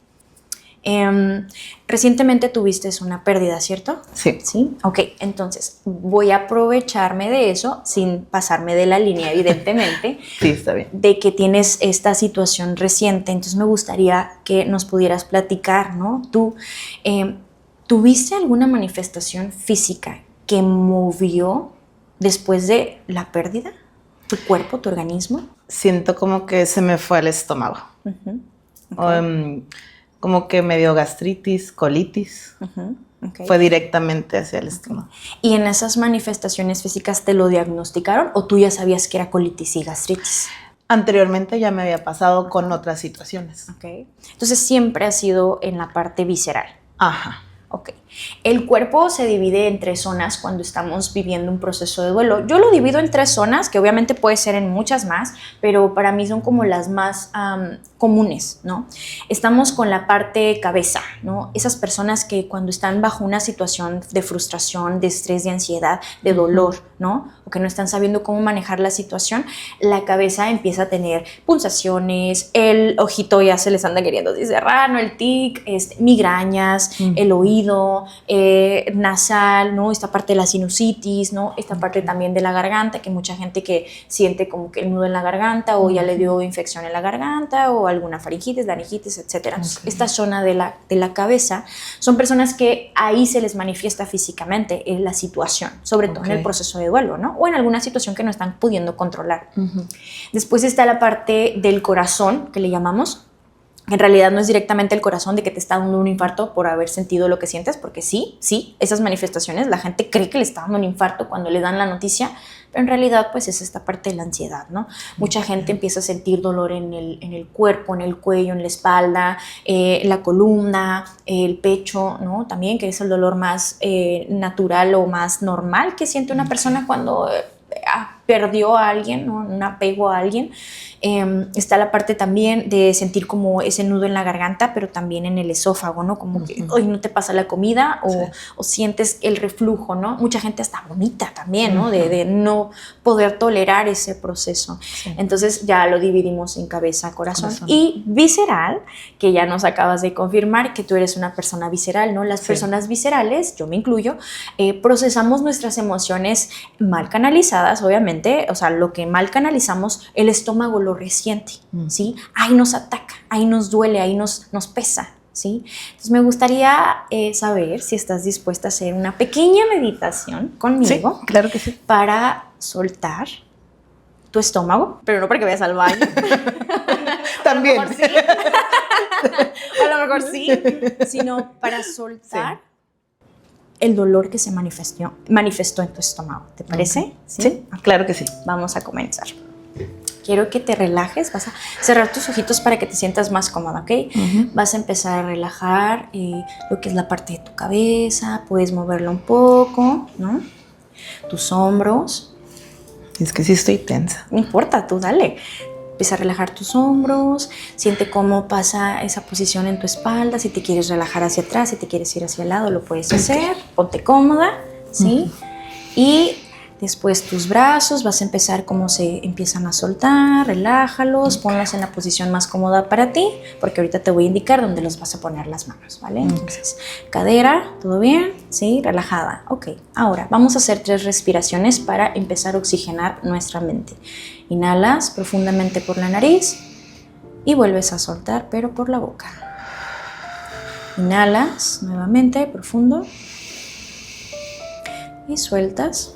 Recientemente tuviste una pérdida, ¿cierto? Sí. Sí. Ok, entonces voy a aprovecharme de eso sin pasarme de la línea, evidentemente. Sí, está bien. De que tienes esta situación reciente. Entonces me gustaría que nos pudieras platicar, ¿no? Tú, ¿tuviste alguna manifestación física que movió después de la pérdida? ¿Tu cuerpo, tu organismo? Siento como que se me fue al estómago. Okay. Como que me dio gastritis, colitis. Okay. Fue directamente hacia el estómago. ¿Y en esas manifestaciones físicas te lo diagnosticaron o tú ya sabías que era colitis y gastritis? Anteriormente ya me había pasado con otras situaciones. Okay. Entonces siempre ha sido en la parte visceral. Ajá. Ok. El cuerpo se divide en 3 zonas cuando estamos viviendo un proceso de duelo. Yo lo divido en 3 zonas, que obviamente puede ser en muchas más, pero para mí son como las más comunes, ¿no? Estamos con la parte cabeza, ¿no? Esas personas que cuando están bajo una situación de frustración, de estrés, de ansiedad, de dolor, ¿no? O que no están sabiendo cómo manejar la situación, la cabeza empieza a tener pulsaciones, el ojito ya se les anda queriendo cerrar, ¿no? El tic, migrañas, el oído, nasal, ¿no? Esta parte de la sinusitis, ¿no? Esta parte también de la garganta, que mucha gente que siente como que el nudo en la garganta o ya le dio infección en la garganta o alguna faringitis, laringitis, etc. Esta zona de la cabeza son personas que ahí se les manifiesta físicamente la situación, sobre todo en el proceso de duelo, ¿no? O en alguna situación que no están pudiendo controlar. Después está la parte del corazón, que le llamamos. En realidad no es directamente el corazón de que te está dando un infarto por haber sentido lo que sientes, porque sí, esas manifestaciones, la gente cree que le está dando un infarto cuando le dan la noticia, pero en realidad pues es esta parte de la ansiedad, ¿no? Mucha gente empieza a sentir dolor en el cuerpo, en el cuello, en la espalda, la columna, el pecho, ¿no? También, que es el dolor más natural o más normal que siente una persona cuando perdió a alguien, ¿no? Un apego a alguien. Está la parte también de sentir como ese nudo en la garganta, pero también en el esófago, ¿no? Como que hoy no te pasa la comida o sientes el reflujo, ¿no? Mucha gente hasta vomita también, ¿no? De no poder tolerar ese proceso. Entonces ya lo dividimos en cabeza, corazón y visceral, que ya nos acabas de confirmar que tú eres una persona visceral, ¿no? Las personas viscerales, yo me incluyo, procesamos nuestras emociones mal canalizadas, obviamente, o sea, lo que mal canalizamos, el estómago lo resiente, ¿sí? Ahí nos ataca, ahí nos duele, ahí nos pesa, ¿sí? Entonces me gustaría saber si estás dispuesta a hacer una pequeña meditación conmigo. Sí, claro que sí. Para soltar tu estómago, pero no para que vayas al baño. También. A lo mejor sí. A lo mejor sí, sino para soltar el dolor que se manifestó en tu estómago. ¿Te parece? Sí, claro que sí. Vamos a comenzar. Quiero que te relajes, vas a cerrar tus ojitos para que te sientas más cómoda, ¿ok? Vas a empezar a relajar lo que es la parte de tu cabeza, puedes moverlo un poco, ¿no? Tus hombros. Es que sí estoy tensa. No importa, tú dale. Empieza a relajar tus hombros, siente cómo pasa esa posición en tu espalda, si te quieres relajar hacia atrás, si te quieres ir hacia el lado, lo puedes hacer, ponte cómoda, ¿sí? Y después tus brazos, vas a empezar cómo se empiezan a soltar, relájalos, ponlos en la posición más cómoda para ti, porque ahorita te voy a indicar dónde los vas a poner las manos, ¿vale? Entonces, cadera, ¿todo bien? Sí, relajada. Ok, ahora vamos a hacer 3 respiraciones para empezar a oxigenar nuestra mente. Inhalas profundamente por la nariz y vuelves a soltar, pero por la boca. Inhalas nuevamente, profundo, y sueltas.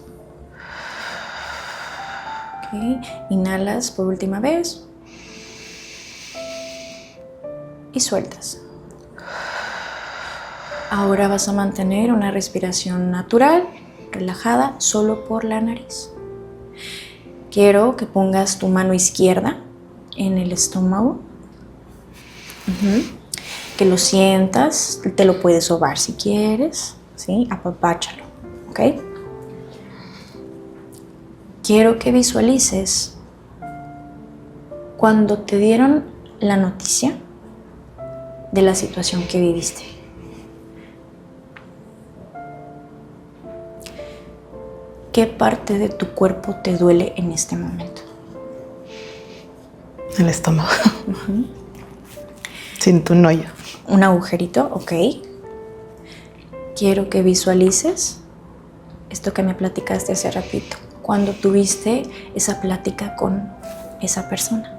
Okay. Inhalas por última vez y sueltas. Ahora vas a mantener una respiración natural, relajada, solo por la nariz. Quiero que pongas tu mano izquierda en el estómago que lo sientas, te lo puedes sobar si quieres, ¿sí? Apapáchalo, ¿ok? Quiero que visualices cuando te dieron la noticia de la situación que viviste. ¿Qué parte de tu cuerpo te duele en este momento? El estómago. Siento un hoyo. Un agujerito, ok. Quiero que visualices esto que me platicaste hace ratito, cuando tuviste esa plática con esa persona.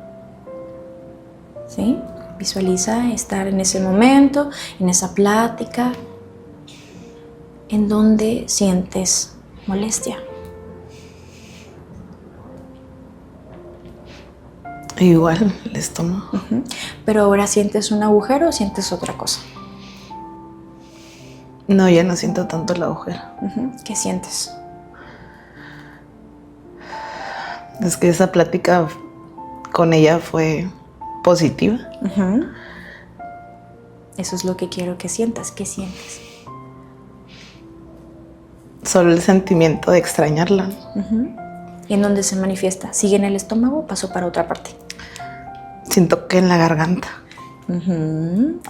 ¿Sí? Visualiza estar en ese momento, en esa plática, en donde sientes molestia. Igual, el estómago. Pero ahora sientes un agujero o sientes otra cosa. No, ya no siento tanto el agujero. ¿Qué sientes? Es que esa plática con ella fue positiva. Eso es lo que quiero que sientas. ¿Qué sientes? Solo el sentimiento de extrañarla. ¿Y en dónde se manifiesta? ¿Sigue en el estómago o pasó para otra parte? Siento que en la garganta.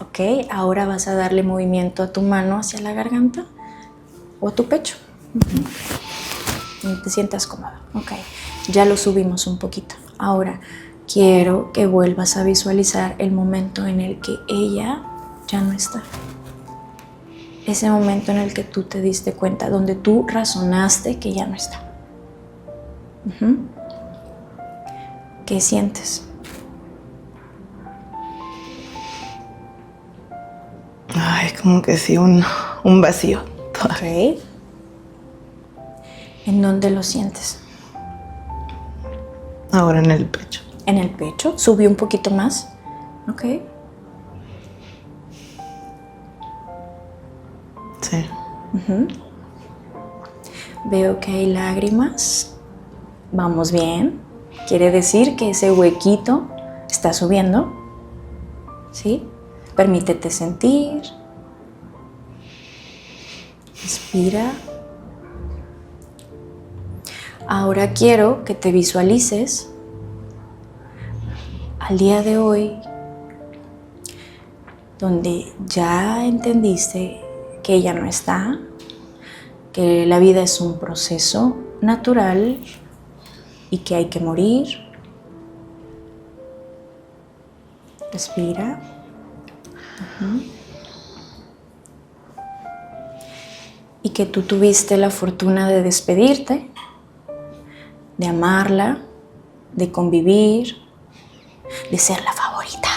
Ok, ahora vas a darle movimiento a tu mano hacia la garganta o a tu pecho. Y te sientas cómoda. Ok, ya lo subimos un poquito. Ahora quiero que vuelvas a visualizar el momento en el que ella ya no está. Ese momento en el que tú te diste cuenta, donde tú razonaste que ya no está. ¿Qué sientes? Ay, como que sí, un vacío. Ok. ¿En dónde lo sientes? Ahora en el pecho. En el pecho. Subió un poquito más. Ok. Sí. Veo que hay lágrimas. Vamos bien. Quiere decir que ese huequito está subiendo. ¿Sí? Permítete sentir. Respira. Ahora quiero que te visualices al día de hoy, donde ya entendiste que ella no está, que la vida es un proceso natural y que hay que morir. Respira. Y que tú tuviste la fortuna de despedirte, de amarla, de convivir, de ser la favorita.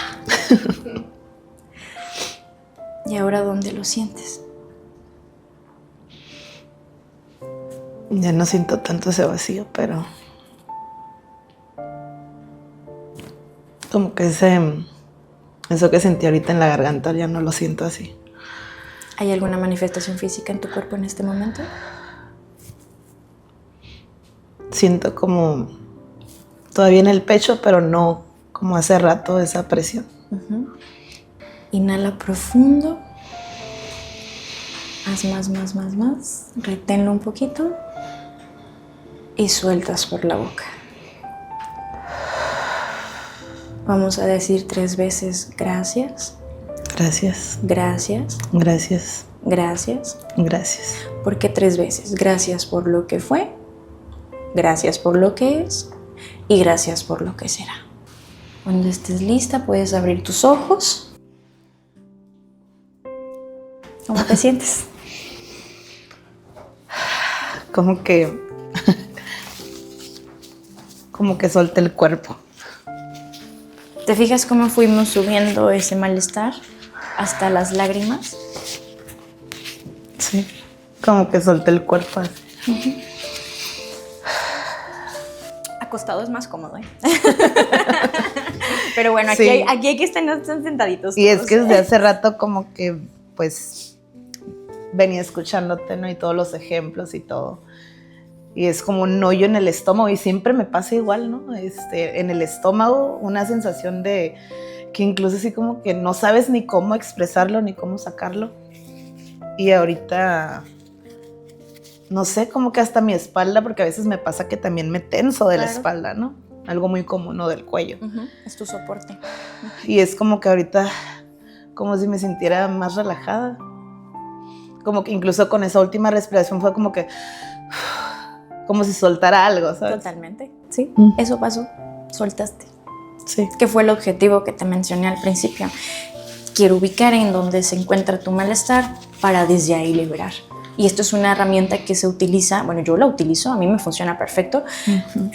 ¿Y ahora dónde lo sientes? Ya no siento tanto ese vacío, pero como que eso que sentí ahorita en la garganta ya no lo siento así. ¿Hay alguna manifestación física en tu cuerpo en este momento? Siento como todavía en el pecho, pero no como hace rato esa presión. Inhala profundo. Haz más. Reténlo un poquito. Y sueltas por la boca. Vamos a decir 3 veces gracias. Gracias. Gracias. Gracias. Gracias. Gracias. ¿Por qué 3 veces? Gracias por lo que fue. Gracias por lo que es. Y gracias por lo que será. Cuando estés lista, puedes abrir tus ojos. ¿Cómo te sientes? Como que solté el cuerpo. ¿Te fijas cómo fuimos subiendo ese malestar hasta las lágrimas? Sí, como que solté el cuerpo así. Acostado es más cómodo, ¿eh? Pero bueno, Sí. aquí hay que estar sentaditos. Y es todos. que desde hace rato como que pues venía escuchándote, ¿no? Y todos los ejemplos y todo. Y es como un hoyo en el estómago y siempre me pasa igual, ¿no? En el estómago una sensación de que incluso así como que no sabes ni cómo expresarlo ni cómo sacarlo. Y ahorita, no sé, como que hasta mi espalda, porque a veces me pasa que también me tenso de la espalda, ¿no? Algo muy común, ¿no? Del cuello. Es tu soporte. Y es como que ahorita, como si me sintiera más relajada. Como que incluso con esa última respiración fue como que, como si soltara algo, ¿sabes? Totalmente. Sí, eso pasó. Soltaste. Sí. Que fue el objetivo que te mencioné al principio. Quiero ubicar en donde se encuentra tu malestar para desde ahí liberar. Y esto es una herramienta que se utiliza, bueno, yo la utilizo, a mí me funciona perfecto,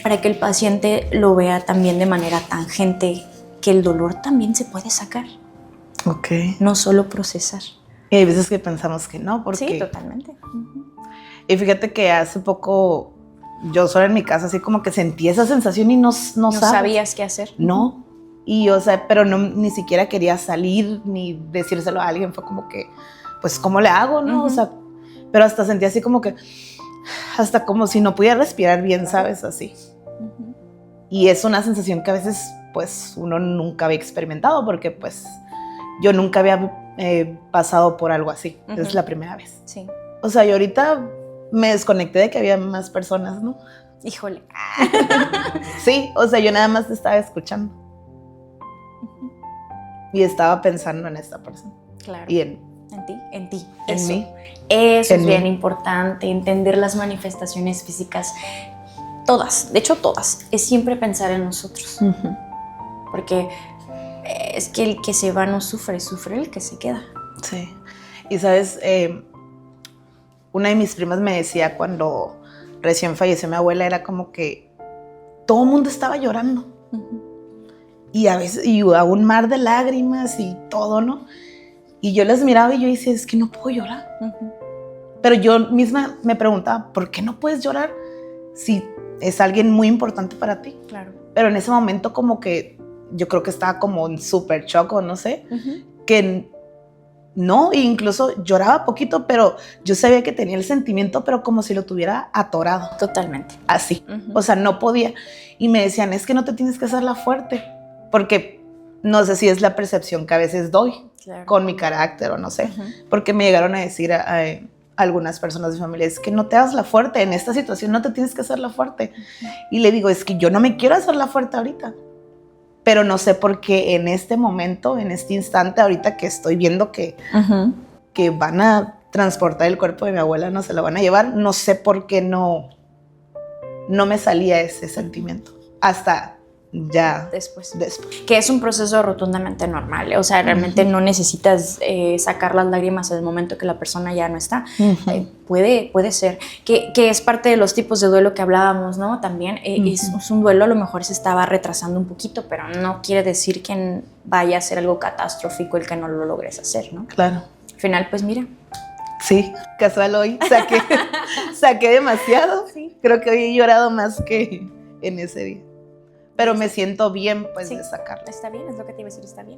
para que el paciente lo vea también de manera tangente, que el dolor también se puede sacar, Ok. no solo procesar. Y hay veces que pensamos que no, porque... Sí, totalmente. Y fíjate que hace poco, yo sola en mi casa, así como que sentí esa sensación y no No sabes. sabías qué hacer. No. Y, o sea, pero no, ni siquiera quería salir ni decírselo a alguien. Fue como que, pues, ¿cómo le hago, no? O sea, pero hasta sentí así como que, hasta como si no pudiera respirar bien, ¿sabes? Así. Y es una sensación que a veces, pues, uno nunca había experimentado porque, pues, yo nunca había pasado por algo así. Es la primera vez. Sí. O sea, yo ahorita me desconecté de que había más personas, ¿no? Híjole. Sí, o sea, yo nada más te estaba escuchando. Y estaba pensando en esta persona. Claro. Y en ti. En Eso. mí. Eso En es mí. bien importante, entender las manifestaciones físicas. Todas, de hecho todas. Es siempre pensar en nosotros. Porque es que el que se va no sufre, sufre el que se queda. Sí. Y sabes, una de mis primas me decía cuando recién falleció mi abuela, era como que todo el mundo estaba llorando. Y a veces, y a un mar de lágrimas y todo, ¿no? Y yo las miraba y yo decía, es que no puedo llorar. Pero yo misma me preguntaba, ¿por qué no puedes llorar si es alguien muy importante para ti? Claro. Pero en ese momento como que yo creo que estaba como en súper shock o no sé, que no, e incluso lloraba poquito, pero yo sabía que tenía el sentimiento, pero como si lo tuviera atorado. Totalmente. Así. O sea, no podía. Y me decían, es que no te tienes que hacerla fuerte, porque no sé si es la percepción que a veces doy con mi carácter o no sé, porque me llegaron a decir a algunas personas de familia, es que no te hagas la fuerte, en esta situación no te tienes que hacer la fuerte. Y le digo, es que yo no me quiero hacer la fuerte ahorita, pero no sé por qué en este momento, en este instante, ahorita que estoy viendo que van a transportar el cuerpo de mi abuela, no se lo van a llevar, no sé por qué no me salía ese sentimiento hasta ya después. Que es un proceso rotundamente normal, o sea, realmente no necesitas sacar las lágrimas en el momento que la persona ya no está. Puede ser, que es parte de los tipos de duelo que hablábamos, ¿no? También es un duelo, a lo mejor se estaba retrasando un poquito, pero no quiere decir que vaya a ser algo catastrófico el que no lo logres hacer, ¿no? Claro. Al final, pues mira. Sí, casual hoy saqué demasiado. Sí. Creo que hoy he llorado más que en ese día. Pero me siento bien, pues, de sacarlo. Está bien, es lo que te iba a decir, está bien.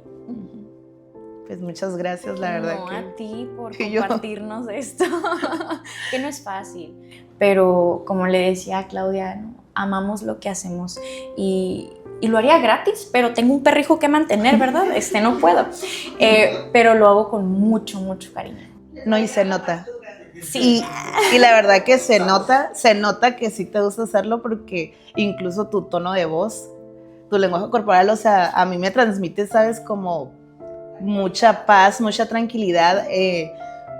Pues muchas gracias, la verdad. No, que a ti por compartirnos esto, que no es fácil. Pero como le decía a Claudia, ¿no? Amamos lo que hacemos y lo haría gratis, pero tengo un perrijo que mantener, ¿verdad? No puedo. Pero lo hago con mucho, mucho cariño. No, y se nota. Sí. Y la verdad que se nota que sí te gusta hacerlo, porque incluso tu tono de voz, tu lenguaje corporal, o sea, a mí me transmite, ¿sabes? Como mucha paz, mucha tranquilidad,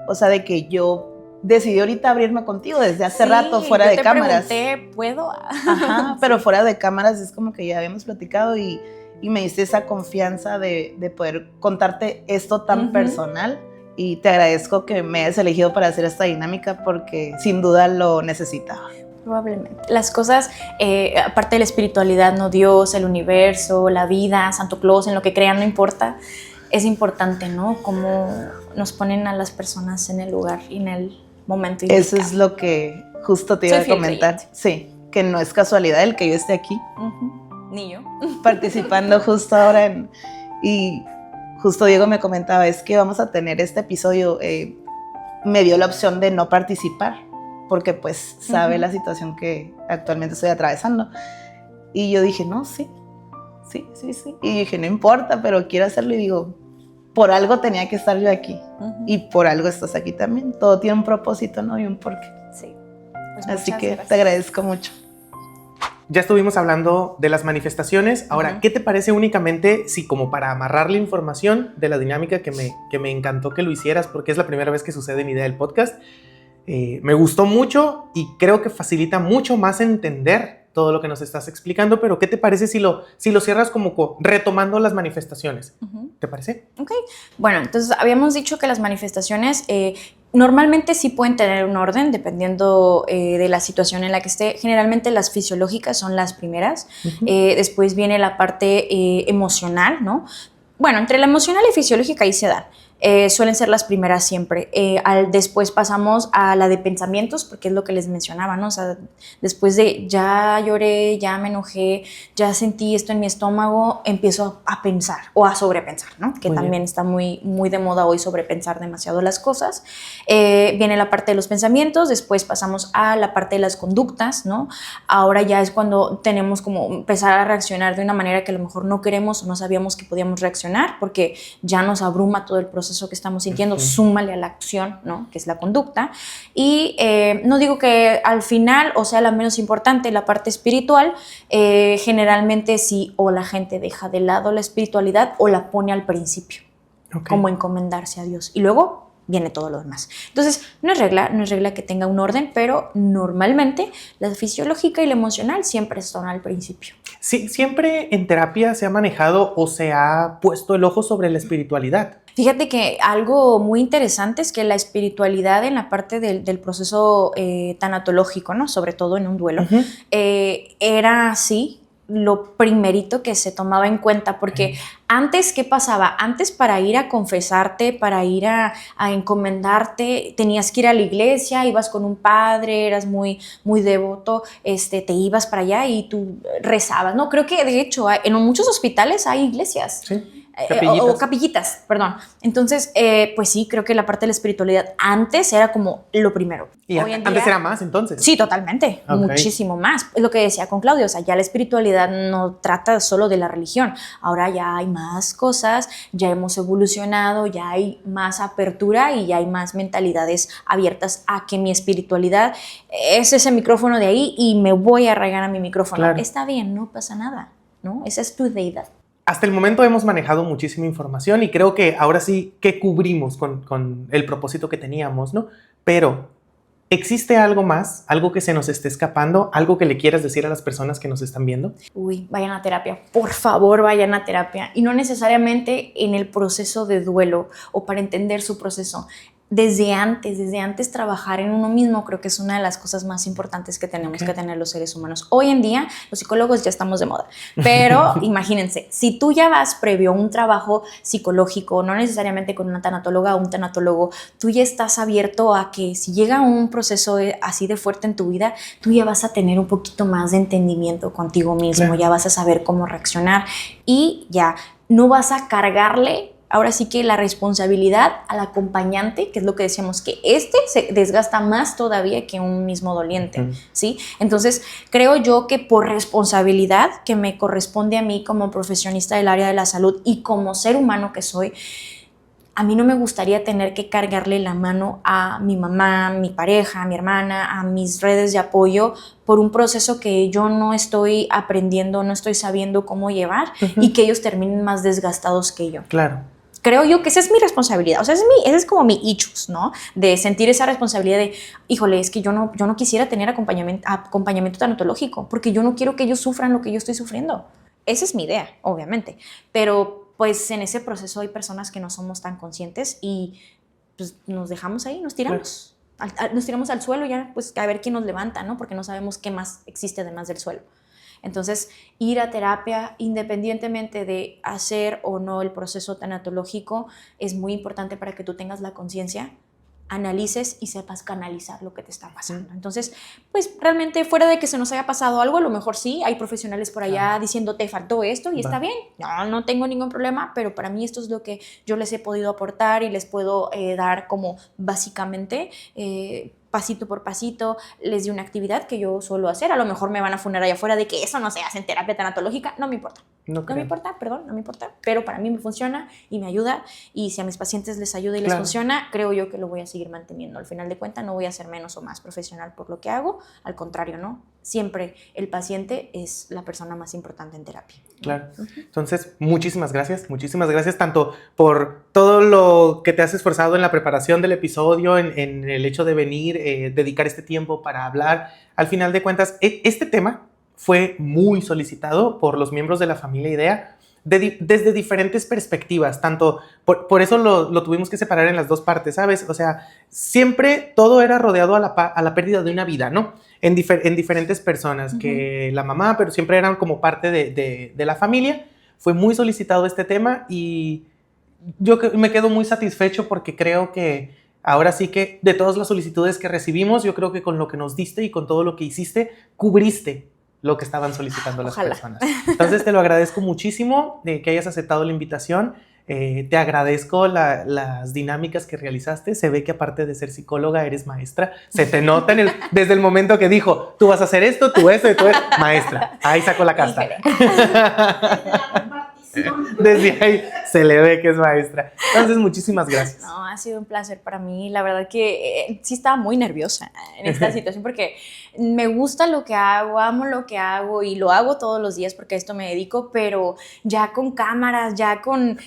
o sea, de que yo decidí ahorita abrirme contigo desde hace rato, fuera de cámaras. Pregunté, ¿puedo? Ajá, pero fuera de cámaras es como que ya habíamos platicado y me diste esa confianza de poder contarte esto tan personal. Y te agradezco que me hayas elegido para hacer esta dinámica, porque sin duda lo necesitaba. Probablemente. Las cosas, aparte de la espiritualidad, no Dios, el universo, la vida, Santo Claus, en lo que crean, no importa. Es importante, ¿no? Cómo nos ponen a las personas en el lugar y en el momento indicado. Eso es lo que justo te iba a comentar. Sí, que no es casualidad el que yo esté aquí. Ni yo. Participando justo ahora y justo Diego me comentaba, es que vamos a tener este episodio, me dio la opción de no participar, porque pues sabe la situación que actualmente estoy atravesando. Y yo dije, no, sí, sí. Y dije, no importa, pero quiero hacerlo y digo, por algo tenía que estar yo aquí. Y por algo estás aquí también. Todo tiene un propósito, ¿no? Y un porqué. Sí. Pues Así muchas que gracias. te agradezco mucho. Ya estuvimos hablando de las manifestaciones. Ahora, ¿qué te parece únicamente, si como para amarrar la información de la dinámica que me encantó que lo hicieras, porque es la primera vez que sucede en Idea del Podcast? Me gustó mucho y creo que facilita mucho más entender todo lo que nos estás explicando, pero ¿qué te parece si lo cierras como retomando las manifestaciones? ¿Te parece? Ok. Bueno, entonces habíamos dicho que las manifestaciones normalmente sí pueden tener un orden dependiendo de la situación en la que esté. Generalmente las fisiológicas son las primeras. Después viene la parte emocional, ¿no? Bueno, entre la emocional y fisiológica ahí se dan. Suelen ser las primeras siempre. Después pasamos a la de pensamientos, porque es lo que les mencionaba, ¿no? O sea, después de ya lloré, ya me enojé, ya sentí esto en mi estómago, empiezo a pensar o a sobrepensar, ¿no? Que Muy también bien. está muy, muy de moda hoy sobrepensar demasiado las cosas. Viene la parte de los pensamientos, después pasamos a la parte de las conductas, ¿no? Ahora ya es cuando tenemos como empezar a reaccionar de una manera que a lo mejor no queremos o no sabíamos que podíamos reaccionar, porque ya nos abruma todo el proceso que estamos sintiendo, súmale a la acción, ¿no? Que es la conducta. Y no digo que al final, o sea, la menos importante, la parte espiritual, generalmente sí, o la gente deja de lado la espiritualidad o la pone al principio, como encomendarse a Dios. Y luego viene todo lo demás. Entonces, no es regla que tenga un orden, pero normalmente la fisiológica y la emocional siempre son al principio. Sí, siempre en terapia se ha manejado o se ha puesto el ojo sobre la espiritualidad. Fíjate que algo muy interesante es que la espiritualidad en la parte del proceso tanatológico, ¿no? Sobre todo en un duelo, era así lo primerito que se tomaba en cuenta, porque antes, ¿qué pasaba? Antes, para ir a confesarte, para ir a encomendarte, tenías que ir a la iglesia, ibas con un padre, eras muy, muy devoto, te ibas para allá y tú rezabas, ¿no? Creo que, de hecho, en muchos hospitales hay iglesias. Sí. O capillitas, perdón. Entonces, pues sí, creo que la parte de la espiritualidad antes era como lo primero. ¿Y Hoy en antes día, era más entonces? Sí, totalmente, muchísimo más. Es lo que decía con Claudio, o sea, ya la espiritualidad no trata solo de la religión. Ahora ya hay más cosas, ya hemos evolucionado, ya hay más apertura y ya hay más mentalidades abiertas a que mi espiritualidad es ese micrófono de ahí y me voy a arraigar a mi micrófono. Claro. Está bien, no pasa nada, ¿no? Esa es tu deidad. Hasta el momento hemos manejado muchísima información y creo que ahora sí que cubrimos con el propósito que teníamos, ¿no? Pero, ¿existe algo más? ¿Algo que se nos esté escapando? ¿Algo que le quieras decir a las personas que nos están viendo? Uy, vayan a terapia, por favor, vayan a terapia. Y no necesariamente en el proceso de duelo o para entender su proceso. Desde antes trabajar en uno mismo creo que es una de las cosas más importantes que tenemos que tener los seres humanos. Hoy en día los psicólogos ya estamos de moda, pero imagínense, si tú ya vas previo a un trabajo psicológico, no necesariamente con una tanatóloga o un tanatólogo, tú ya estás abierto a que si llega un proceso así de fuerte en tu vida, tú ya vas a tener un poquito más de entendimiento contigo mismo, ya vas a saber cómo reaccionar y ya no vas a cargarle ahora sí que la responsabilidad al acompañante, que es lo que decíamos, que se desgasta más todavía que un mismo doliente, ¿sí? Entonces, creo yo que por responsabilidad que me corresponde a mí como profesionista del área de la salud y como ser humano que soy, a mí no me gustaría tener que cargarle la mano a mi mamá, a mi pareja, a mi hermana, a mis redes de apoyo por un proceso que yo no estoy aprendiendo, no estoy sabiendo cómo llevar y que ellos terminen más desgastados que yo. Claro. Creo yo que esa es mi responsabilidad, o sea, ese es como mi ichus, ¿no? De sentir esa responsabilidad de, híjole, es que yo no quisiera tener acompañamiento tanatológico, porque yo no quiero que ellos sufran lo que yo estoy sufriendo. Esa es mi idea, obviamente, pero pues en ese proceso hay personas que no somos tan conscientes y pues nos dejamos ahí, nos tiramos. Claro. Nos tiramos al suelo ya, pues a ver quién nos levanta, ¿no? Porque no sabemos qué más existe además del suelo. Entonces, ir a terapia, independientemente de hacer o no el proceso tanatológico, es muy importante para que tú tengas la conciencia, analices y sepas canalizar lo que te está pasando. Entonces, pues realmente fuera de que se nos haya pasado algo, a lo mejor sí, hay profesionales por allá diciendo te faltó esto y está bien, no tengo ningún problema, pero para mí esto es lo que yo les he podido aportar y les puedo dar como básicamente pasito por pasito, les di una actividad que yo suelo hacer. A lo mejor me van a funar allá afuera de que eso no se hace en terapia tanatológica. No me importa. No me importa, perdón, no me importa. Pero para mí me funciona y me ayuda. Y si a mis pacientes les ayuda y les funciona, creo yo que lo voy a seguir manteniendo. Al final de cuentas, no voy a ser menos o más profesional por lo que hago. Al contrario, ¿no? Siempre el paciente es la persona más importante en terapia. Claro. Entonces, muchísimas gracias tanto por todo lo que te has esforzado en la preparación del episodio, en el hecho de venir, dedicar este tiempo para hablar. Al final de cuentas, este tema fue muy solicitado por los miembros de la familia IDEA desde diferentes perspectivas, tanto por eso lo tuvimos que separar en las dos partes, ¿sabes? O sea, siempre todo era rodeado a la pérdida de una vida, ¿no? En diferentes personas, que la mamá, pero siempre eran como parte de la familia. Fue muy solicitado este tema y yo me quedo muy satisfecho porque creo que ahora sí que de todas las solicitudes que recibimos, yo creo que con lo que nos diste y con todo lo que hiciste, cubriste lo que estaban solicitando las personas. Entonces te lo agradezco muchísimo que hayas aceptado la invitación. Te agradezco las dinámicas que realizaste. Se ve que aparte de ser psicóloga eres maestra. Se te nota desde el momento que dijo, tú vas a hacer esto, tú eso y tú eso. Maestra, ahí sacó la casta. Desde ahí se le ve que es maestra. Entonces, muchísimas gracias. No, ha sido un placer para mí. La verdad que sí estaba muy nerviosa en esta situación porque me gusta lo que hago, amo lo que hago y lo hago todos los días porque a esto me dedico, pero ya con cámaras, ya con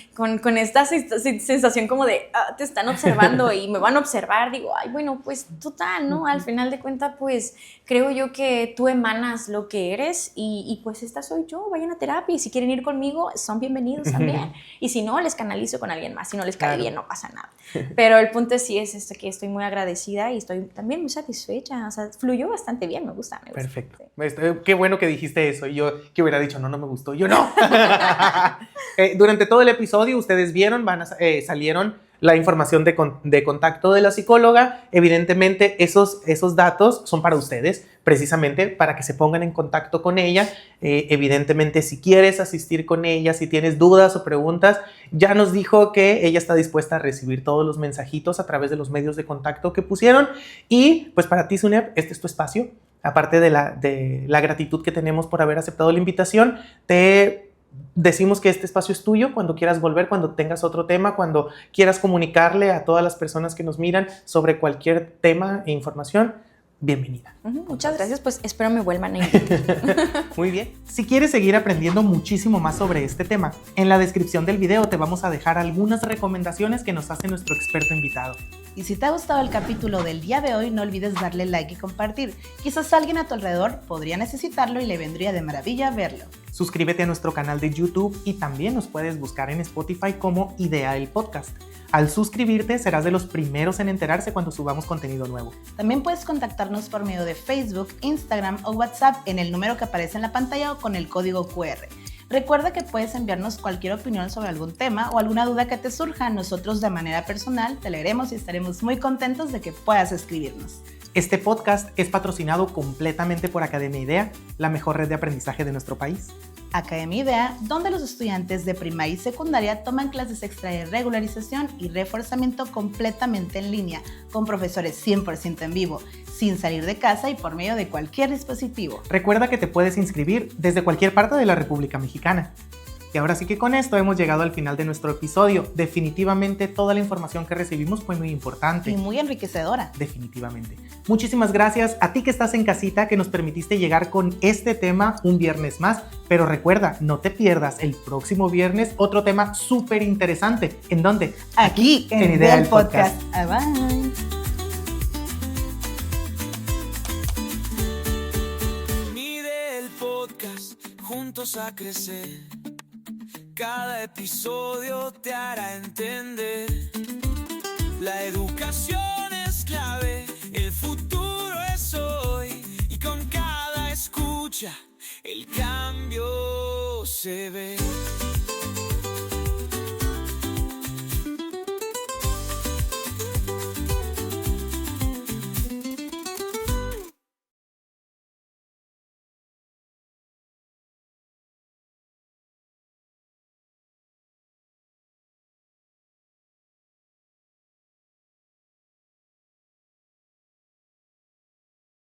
esta sensación como de te están observando y me van a observar, digo, ay, bueno, pues total, ¿no? Al final de cuentas, pues creo yo que tú emanas lo que eres y pues esta soy yo. Vayan a terapia y si quieren ir conmigo, son bienvenidos también. Y si no, les canalizo con alguien más. Si no les cae bien, no pasa nada. Pero el punto sí es que estoy muy agradecida y estoy también muy satisfecha. O sea, fluyó bastante bien, me gusta. Perfecto. Sí. Qué bueno que dijiste eso. Y yo que hubiera dicho, no me gustó. Yo no. Durante todo el episodio, ustedes vieron, salieron la información de contacto de la psicóloga. Evidentemente, esos datos son para ustedes, precisamente para que se pongan en contacto con ella. Evidentemente, si quieres asistir con ella, si tienes dudas o preguntas, ya nos dijo que ella está dispuesta a recibir todos los mensajitos a través de los medios de contacto que pusieron. Y pues para ti, Zunep, este es tu espacio. Aparte de la gratitud que tenemos por haber aceptado la invitación, te decimos que este espacio es tuyo cuando quieras volver, cuando tengas otro tema, cuando quieras comunicarle a todas las personas que nos miran sobre cualquier tema e información. Bienvenida. Muchas gracias, pues espero me vuelvan a invitar. Muy bien. Si quieres seguir aprendiendo muchísimo más sobre este tema, en la descripción del video te vamos a dejar algunas recomendaciones que nos hace nuestro experto invitado. Y si te ha gustado el capítulo del día de hoy, no olvides darle like y compartir. Quizás alguien a tu alrededor podría necesitarlo y le vendría de maravilla verlo. Suscríbete a nuestro canal de YouTube y también nos puedes buscar en Spotify como Idea el Podcast. Al suscribirte serás de los primeros en enterarse cuando subamos contenido nuevo. También puedes contactarnos por medio de Facebook, Instagram o WhatsApp en el número que aparece en la pantalla o con el código QR. Recuerda que puedes enviarnos cualquier opinión sobre algún tema o alguna duda que te surja. Nosotros de manera personal te leeremos y estaremos muy contentos de que puedas escribirnos. Este podcast es patrocinado completamente por Academia IDEA, la mejor red de aprendizaje de nuestro país. Academia IDEA, donde los estudiantes de primaria y secundaria toman clases extra de regularización y reforzamiento completamente en línea, con profesores 100% en vivo, sin salir de casa y por medio de cualquier dispositivo. Recuerda que te puedes inscribir desde cualquier parte de la República Mexicana. Y ahora sí que con esto hemos llegado al final de nuestro episodio. Definitivamente toda la información que recibimos fue muy importante. Y muy enriquecedora. Definitivamente. Muchísimas gracias a ti que estás en casita, que nos permitiste llegar con este tema un viernes más. Pero recuerda, no te pierdas el próximo viernes otro tema súper interesante. ¿En dónde? Aquí en Idea el Podcast. Bye. Mide el podcast, juntos a crecer. Cada episodio te hará entender la educación.